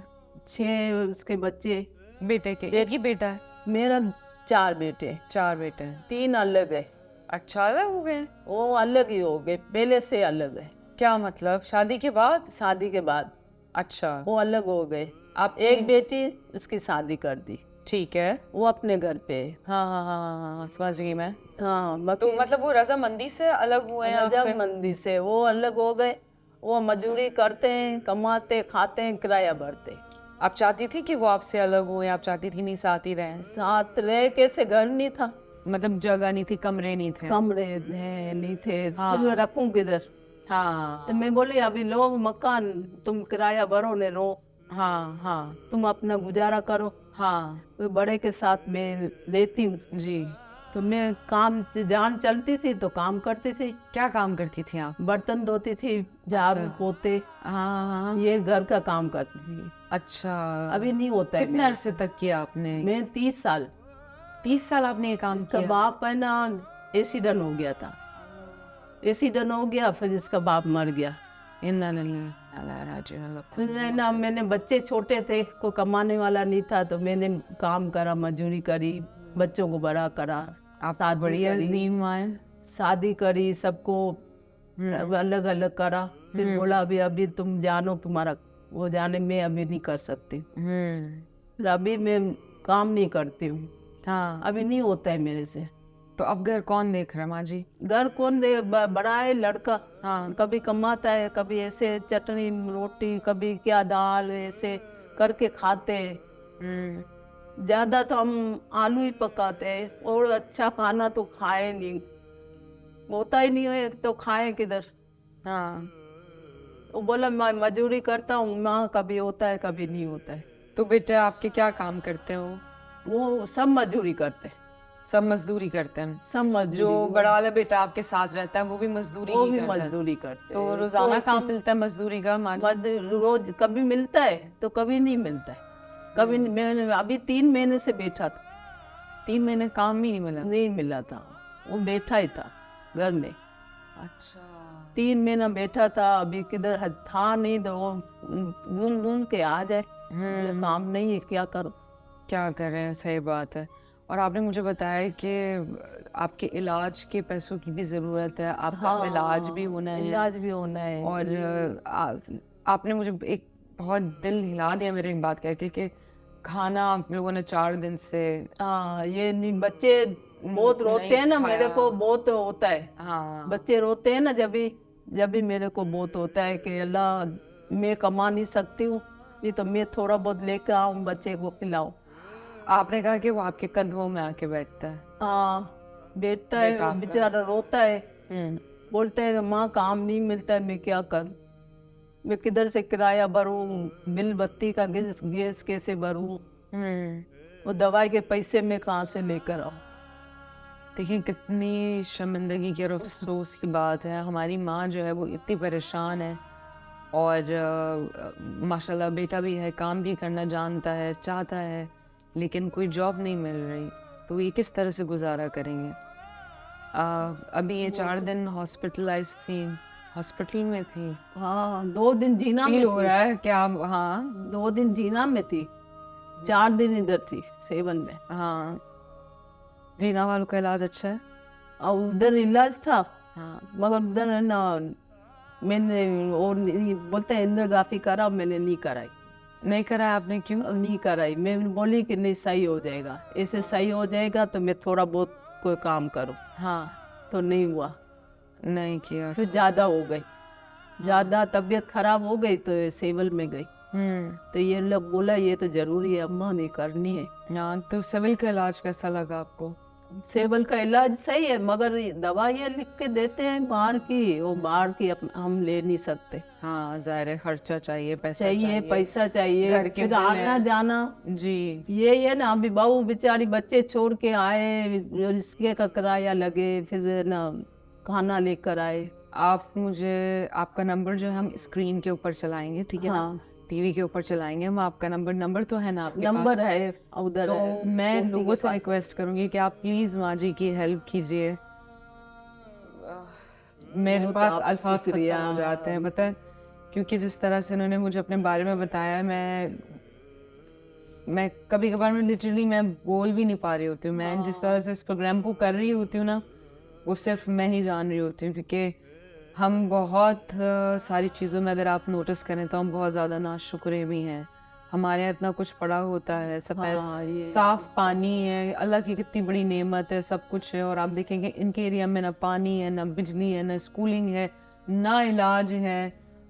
6 उसके बच्चे। बेटे के? एक ही बेटा है? मेरा 4 बेटे, 4 बेटे हैं। 3 अलग है। अच्छा, अलग हो गए? वो अलग ही हो गए, पहले से अलग है। क्या मतलब, शादी के बाद? शादी के बाद अच्छा, वो अलग हो गए। आप एक बेटी उसकी शादी कर दी, ठीक है। वो अपने घर पे है। हाँ हाँ हाँ हाँ हाँ, समझ गई मैं। हाँ, तो बाकी मतलब वो रजामंदी से अलग हुए हैं आपसे? रजामंदी से वो अलग हो गए। वो मजदूरी करते हैं, कमाते खाते हैं, किराया भरते। आप चाहती थी कि वो आपसे अलग हो, या आप चाहती थी नहीं साथ ही रहें? साथ रह कैसे, घर नहीं था, मतलब जगह नहीं थी, कमरे नहीं थे? कमरे नहीं थे। हाँ। फिर रखूं किधर? हाँ तो मैं बोली अभी लो मकान, तुम किराया भरो ने रो, हाँ हाँ तुम अपना गुजारा करो। हाँ तो बड़े के साथ मैं रहती हूँ। जी। तो मैं काम से जान चलती थी तो काम करती थी, क्या काम करती थी आप? बर्तन धोती थी, झाड़ू पोते, हाँ हाँ हाँ। ये घर का काम करती थी। अच्छा, अभी नहीं होता है। कितने अरसे तक किया आपने? मैं 30 साल। 30 साल आपने ये काम इसका किया? बाप है ना एक्सीडेंट हो गया था, एक्सीडेंट हो गया, फिर इसका बाप मर गया। इन्ना लिल्लाहि व इन्ना इलैहि राजिऊन। फिर है ना मैंने बच्चे छोटे थे, कोई कमाने वाला नहीं था, तो मैंने काम करा, मजदूरी करी, बच्चों को बड़ा करा, आप शादी बड़ी करी, अजीम आए। शादी करी, सबको अलग अलग करा। फिर बोला अभी अभी तुम जानो, तुम्हारा वो जाने में अभी नहीं कर सकती। फिर अभी मैं काम नहीं करती हूँ, हाँ, अभी नहीं होता है मेरे से। तो अब घर कौन देख रहा है माँ जी? घर कौन दे, बड़ा है लड़का। हाँ, कभी कमाता है, कभी ऐसे चटनी रोटी, कभी क्या दाल, ऐसे करके खाते हैं। ज्यादा तो हम आलू ही पकाते हैं, और अच्छा खाना तो खाए नहीं, होता ही नहीं है तो खाए किधर। हाँ। वो बोला मैं मजदूरी करता हूँ माँ, कभी होता है कभी नहीं होता है। तो बेटे आपके क्या काम करते हो? वो सब मजदूरी करते हैं, सब मजदूरी करते हैं? सब मजदूरी। जो बड़ा वाला बेटा आपके साथ रहता है वो भी मजदूरी वो ही भी करता है? मजदूरी करते तो हैं। रोजाना काम मिलता है मजदूरी का माँ जी? रोज कभी मिलता है तो कभी नहीं मिलता है, कभी नहीं। मैंने अभी 3 महीने से बैठा था, 3 महीने काम ही नहीं मिला? नहीं मिला था, वो बैठा ही था घर में। अच्छा। 3 महीना बैठा था, अभी किधर था नहीं, तो वो घूम घूम के आ जाए। काम नहीं है, क्या करो। क्या कर रहे हैं, सही बात है। और आपने मुझे बताया कि आपके इलाज के पैसों की भी ज़रूरत है, आपका इलाज भी होना है। इलाज भी होना है। और आपने मुझे एक बहुत दिल हिला दिया मेरे एक बात कह के कि खाना आप लोगों ने 4 दिन से। हाँ, ये नहीं, बच्चे बहुत रोते हैं ना, मेरे को बहुत होता है। हाँ, बच्चे रोते हैं ना, जब भी मेरे को बहुत होता है कि अल्लाह मैं कमा नहीं सकती हूँ, नहीं तो मैं थोड़ा बहुत लेकर आऊँ, बच्चे को खिलाऊं। आपने कहा कि वो आपके कंधों में आके बैठता है? हाँ, बैठता है, वो बेचारा रोता है, बोलता है कि माँ काम नहीं मिलता है, मैं क्या करूँ, मैं किधर से किराया भरूँ, बिल बत्ती का गैस कैसे भरूँ, वो दवाई के पैसे मैं कहाँ से लेकर आऊँ। देखिए कितनी शर्मिंदगी की और अफसोस की बात है। हमारी माँ जो है वो इतनी परेशान है, और माशाल्लाह बेटा भी है, काम भी करना जानता है, चाहता है, लेकिन कोई जॉब नहीं मिल रही, तो ये किस तरह से गुजारा करेंगे? अभी ये 4 दिन हॉस्पिटलाइज थी, हॉस्पिटल में थी। हाँ, 2 दिन जीना में फील हो थी, रहा है क्या? हाँ 2 दिन जीना में थी, 4 दिन इधर थी सेवन में। हाँ, जीना वालों का इलाज अच्छा है? और उधर इलाज था, हाँ, मगर उधर है ना, मैंने और बोलते हैं एंजियोग्राफी करा, मैंने नहीं कराई। नहीं कराया आपने? क्यों? नहीं कराई, मैं बोली कि नहीं सही हो जाएगा, ऐसे सही हो जाएगा तो मैं थोड़ा बहुत कोई काम करूँ, हाँ, तो नहीं हुआ। नहीं किया। फिर ज़्यादा हो गई, ज़्यादा तबीयत खराब हो गई तो सिविल में गई, तो ये लोग बोला ये तो जरूरी है अम्मा, नहीं करनी है। हाँ, तो सिविल का इलाज कैसा लगा आपको? सेबल का इलाज सही है, मगर दवाइयाँ लिख के देते हैं बाहर की, वो बाहर की हम ले नहीं सकते। हाँ जाहिर है, खर्चा चाहिए, पैसा चाहिए, पैसा घर चाहिए, के फिर बिल आना है। जाना। जी। ये है ना, अभी बहू बेचारी बच्चे छोड़ के आए, रिक्शे का किराया लगे, फिर ना खाना लेकर आए। आप मुझे आपका नंबर जो है हम स्क्रीन के ऊपर चलाएंगे, ठीक है ना? हाँ। टीवी के ऊपर चलाएंगे हम आपका नंबर तो है ना आपके नंबर पास? है उधर तो है। मैं गोपी लोगों के से पास। रिक्वेस्ट करूंगी कि आप प्लीज माँ जी की हेल्प कीजिए। मेरे बहुत पास आपका अल्फाज शुक्रिया। खत्म हो जाते हैं, पता है, क्योंकि जिस तरह से उन्होंने मुझे अपने बारे में बताया, मैं कभी कभार मैं लिटरली मैं बोल भी नहीं पा रही होती हूँ। मैं जिस तरह से इस प्रोग्राम को कर रही होती हूँ ना, वो सिर्फ मैं ही जान रही होती हूँ, क्योंकि हम बहुत सारी चीज़ों में अगर आप नोटिस करें तो हम बहुत ज़्यादा नाशुक्रे भी हैं। हमारे यहाँ इतना कुछ पड़ा होता है, हाँ, ये साफ पानी है, अल्लाह की कितनी बड़ी नेमत है, सब कुछ है, और आप देखेंगे इनके एरिया में ना पानी है, ना बिजली है, ना स्कूलिंग है, ना इलाज है।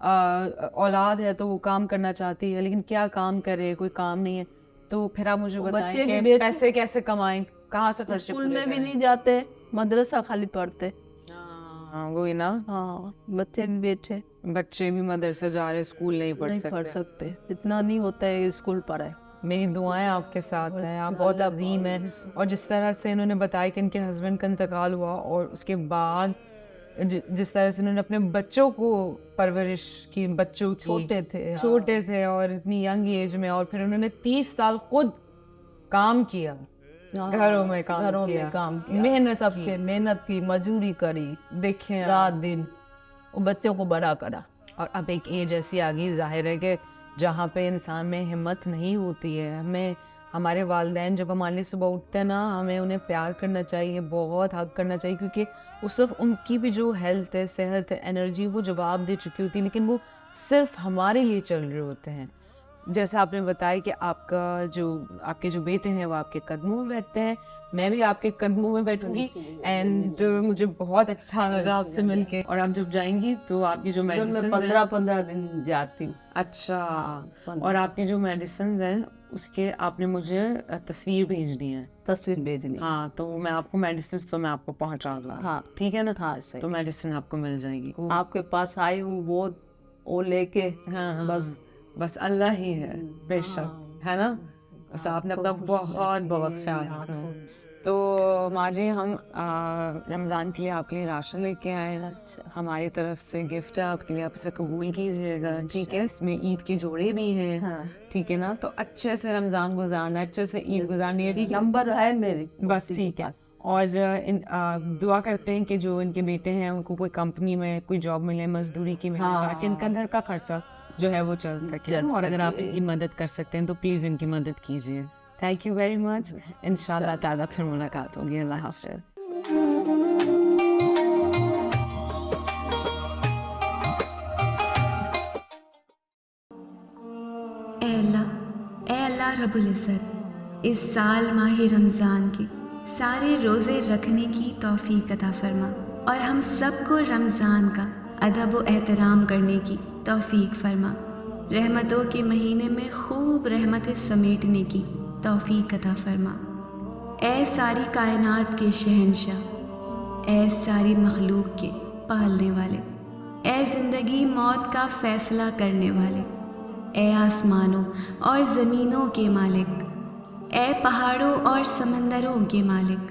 औलाद है तो वो काम करना चाहती है, लेकिन क्या काम करे, कोई काम नहीं है। तो फिर आप मुझे बताएं बच्चे कि भी पैसे कैसे कमाएं, कहाँ से खर्चे स्कूल पूरे में भी करें? नहीं जाते, मदरसा खाली पढ़ते। हाँ वही ना, हाँ, बच्चे भी बैठे बच्चे भी मदरसे जा रहे, स्कूल नहीं पढ़ नहीं सकते। पढ़ सकते, इतना नहीं होता है स्कूल पढ़ाए। मेरी दुआएं आपके साथ हैं, आप बहुत अजीम हैं। और जिस तरह से इन्होंने बताया कि इनके हस्बैंड का इंतकाल हुआ, और उसके बाद जिस तरह से इन्होंने अपने बच्चों को परवरिश की, बच्चों की छोटे थे और इतनी यंग एज में, और फिर उन्होंने 30 साल खुद काम किया, घरों में काम किया, मेहनत, सबके मेहनत की, मजदूरी करी, देखें रात दिन, वो बच्चों को बड़ा करा। और अब एक एज ऐसी आ गई, जाहिर है कि जहाँ पे इंसान में हिम्मत नहीं होती है। हमें हमारे वालिदैन जब हमारे लिए सुबह उठते हैं ना, हमें उन्हें प्यार करना चाहिए, बहुत हक करना चाहिए, क्योंकि उस वक्त उनकी भी जो हेल्थ है, सेहत है, एनर्जी, वो जवाब दे चुकी होती है, लेकिन वो सिर्फ हमारे लिए चल रहे होते हैं। जैसे आपने बताया कि आपके जो बेटे हैं वो आपके कदमों में बैठते हैं, मैं भी आपके कदमों में बैठूंगी। एंड मुझे बहुत अच्छा लगा आपसे मिलके। और आप जब जाएंगी तो आपकी जो मैं मेडिसिन 15-15 दिन जाती हूँ। अच्छा, और आपकी जो मेडिसिन हैं उसके आपने मुझे तस्वीर भेजनी है। तस्वीर भेजनी। हाँ, तो मैं आपको मेडिसिन तो मैं आपको पहुंचा दूँगा। हाँ, ठीक है ना? हाँ सही। तो मेडिसिन आपको मिल जाएगी। आपके पास आई हूँ, वो लेके हाँ, बस अल्लाह ही है, बेशक, है ना? बस आपने अपना बहुत बहुत ख्याल रखा। तो माँ जी, हम रमज़ान के लिए आपके लिए राशन लेके आए हैं। अच्छा, हमारी तरफ से गिफ्ट है आपके लिए, आप इसे कबूल कीजिएगा, ठीक है? इसमें ईद के जोड़े भी हैं। हाँ। ठीक है ना? तो अच्छे से रमज़ान गुजारना, अच्छे से ईद गुजारनी है। नंबर है मेरे, बस ठीक है। और दुआ करते हैं कि जो इनके बेटे हैं उनको कोई कंपनी में कोई जॉब मिले, मजदूरी की मिले, ताकि इनका घर का खर्चा जो है वो चल सके। और अगर आप इनकी मदद कर सकते हैं तो प्लीज़ इनकी मदद कीजिए। Thank you very much. इंशाल्लाह ताला फिर मुलाकात होगी। अल्लाह हाफ़िज़। ए अल्लाह रब्बुल इज़्ज़त, इस साल माह रमज़ान के सारे रोज़े रखने की तौफ़ीक अता फरमा, और हम सबको रमज़ान का अदब व एहतराम करने की तौफ़ीक फरमा। रहमतों के महीने में खूब रहमतें समेटने की तौफ़ीक अता फरमा। ऐ सारी कायनात के शहंशाह, ऐ सारी मखलूक के पालने वाले, ऐ ज़िंदगी मौत का फ़ैसला करने वाले, ऐ आसमानों और ज़मीनों के मालिक, ऐ पहाड़ों और समंदरों के मालिक,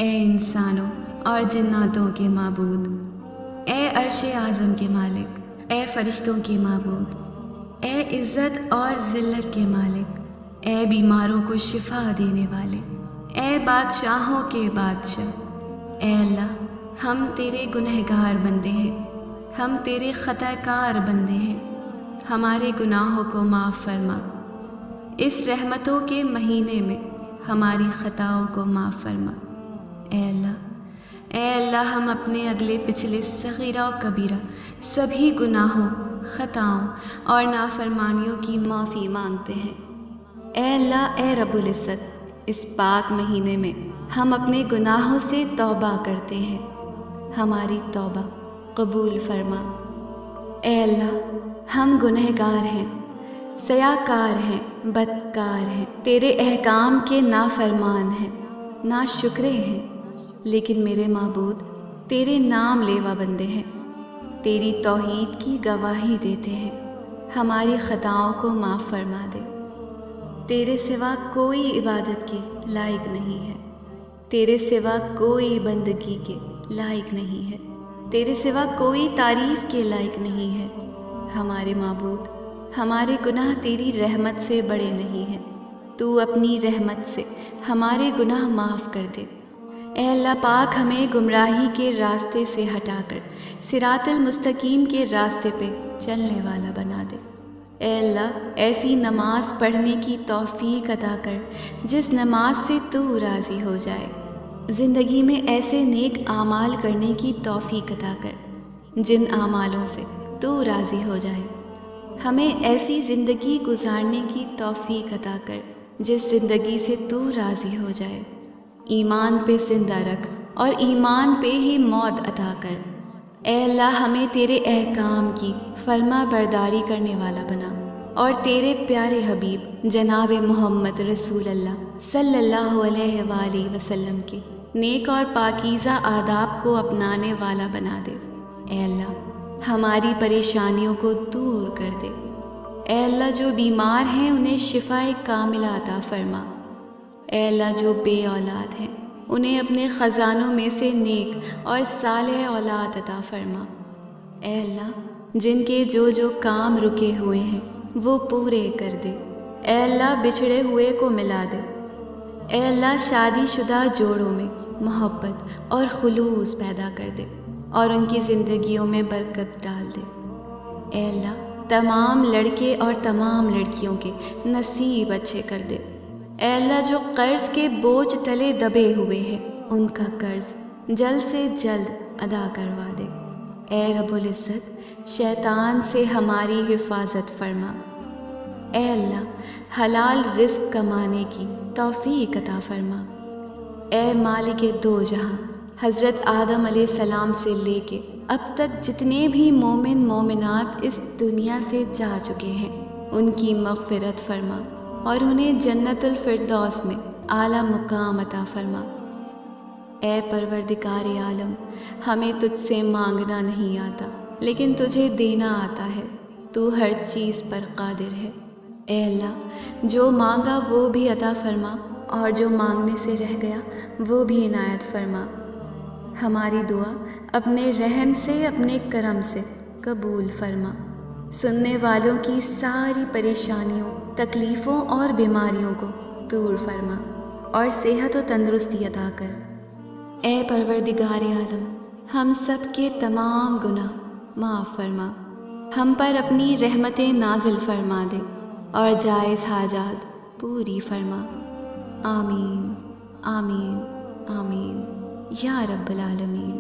ऐ इंसानों और जिन्नातों के माबूद, ऐ अर्श आज़म के मालिक, ऐ फरिश्तों के माबूद, ऐ इज़्ज़त और ज़िल्लत के मालिक, ऐ बीमारों को शिफा देने वाले, ऐ बादशाहों के बादशाह, ऐ अल्लाह, हम तेरे गुनहगार बंदे हैं, हम तेरे ख़ताकार बंदे हैं, हमारे गुनाहों को माफ़ फरमा। इस रहमतों के महीने में हमारी ख़ताओं को माफ़ फरमा। ऐ अल्लाह, हम अपने अगले पिछले सग़ीरा और कबीरा सभी गुनाहों, ख़ताओं और नाफरमानियों की माफ़ी मांगते हैं। ऐ अल्लाह, ऐ रब्बुल इज़्ज़त, इस पाक महीने में हम अपने गुनाहों से तौबा करते हैं, हमारी तौबा कबूल फरमा। ऐ अल्लाह, हम गुनहगार हैं, सयाकार हैं, बदकार हैं, तेरे अहकाम के नाफरमान हैं, ना शुक्रे हैं, लेकिन मेरे माबूद तेरे नाम लेवा बंदे हैं, तेरी तौहीद की गवाही देते हैं। हमारी ख़ताओं को माफ़ फरमा दे। तेरे सिवा कोई इबादत के लायक नहीं है, तेरे सिवा कोई बंदगी के लायक नहीं है, तेरे सिवा कोई तारीफ़ के लायक नहीं है। हमारे माबूद, हमारे गुनाह तेरी रहमत से बड़े नहीं हैं। तू अपनी रहमत से हमारे गुनाह माफ़ कर दे। ए अल्लाह पाक, हमें गुमराही के रास्ते से हटाकर सिरातुल मुस्तकीम के रास्ते पे चलने वाला बना दे। ए अल्लाह, ऐसी नमाज पढ़ने की तौफीक अता कर जिस नमाज से तू राज़ी हो जाए। ज़िंदगी में ऐसे नेक आमाल करने की तौफीक अता कर जिन आमालों से तू राज़ी हो जाए। हमें ऐसी ज़िंदगी गुजारने की तौफीक अता कर जिस ज़िंदगी से तू राज़ी हो जाए। ईमान पे ज़िंदा रख और ईमान पे ही मौत अता कर। ए अल्लाह, हमें तेरे अहकाम की फर्मा बरदारी करने वाला बना और तेरे प्यारे हबीब जनाब मोहम्मद रसूल अल्लाह सल्लल्लाहु अलैहि वसल्लम के नेक और पाकीज़ा आदाब को अपनाने वाला बना दे। ए अल्लाह, हमारी परेशानियों को दूर कर दे। ए अल्लाह, जो बीमार हैं उन्हें शिफाए कामिला अता फरमा। ए अल्लाह, जो बे औलाद हैं उन्हें अपने ख़ज़ानों में से नेक और सालेह औलाद अता फरमा। ए अल्लाह, जिनके जो जो काम रुके हुए हैं वो पूरे कर दे। ए अल्लाह, बिछड़े हुए को मिला दे। ए अल्लाह, शादीशुदा जोड़ों में मोहब्बत और खुलूस पैदा कर दे और उनकी ज़िंदगियों में बरकत डाल दे। ए अल्लाह, तमाम लड़के और तमाम लड़कियों के नसीब अच्छे कर दे। ए अल्लाह, जो कर्ज़ के बोझ तले दबे हुए हैं उनका कर्ज़ जल्द से जल्द अदा करवा दे। ए रब्बुल इज़्ज़त, शैतान से हमारी हिफाजत फरमा। ए अल्लाह, हलाल रिज़्क़ कमाने की तौफ़ीक अता फरमा। ए मालिक दो जहां, हज़रत आदम अलैहिस्सलाम से लेके अब तक जितने भी मोमिन मोमिनात इस दुनिया से जा चुके हैं उनकी मग़फ़िरत फरमा और उन्हें जन्नतुल फ़िरदौस में आला मुकाम अता फरमा। ए परवरदिगार आलम, हमें तुझसे मांगना नहीं आता लेकिन तुझे देना आता है। तू हर चीज़ पर कादिर है। ए अल्लाह, जो मांगा वो भी अता फरमा और जो मांगने से रह गया वो भी इनायत फरमा। हमारी दुआ अपने रहम से, अपने करम से कबूल फरमा। सुनने वालों की सारी परेशानियों, तकलीफ़ों और बीमारियों को दूर फरमा और सेहत व तंदुरुस्ती अता कर। ए परवरदिगार आलम, हम सब के तमाम गुनाह माफ़ फरमा। हम पर अपनी रहमतें नाजिल फरमा दे और जायज़ हाजात पूरी फरमा। आमीन आमीन आमीन या रब्बल आलमीन।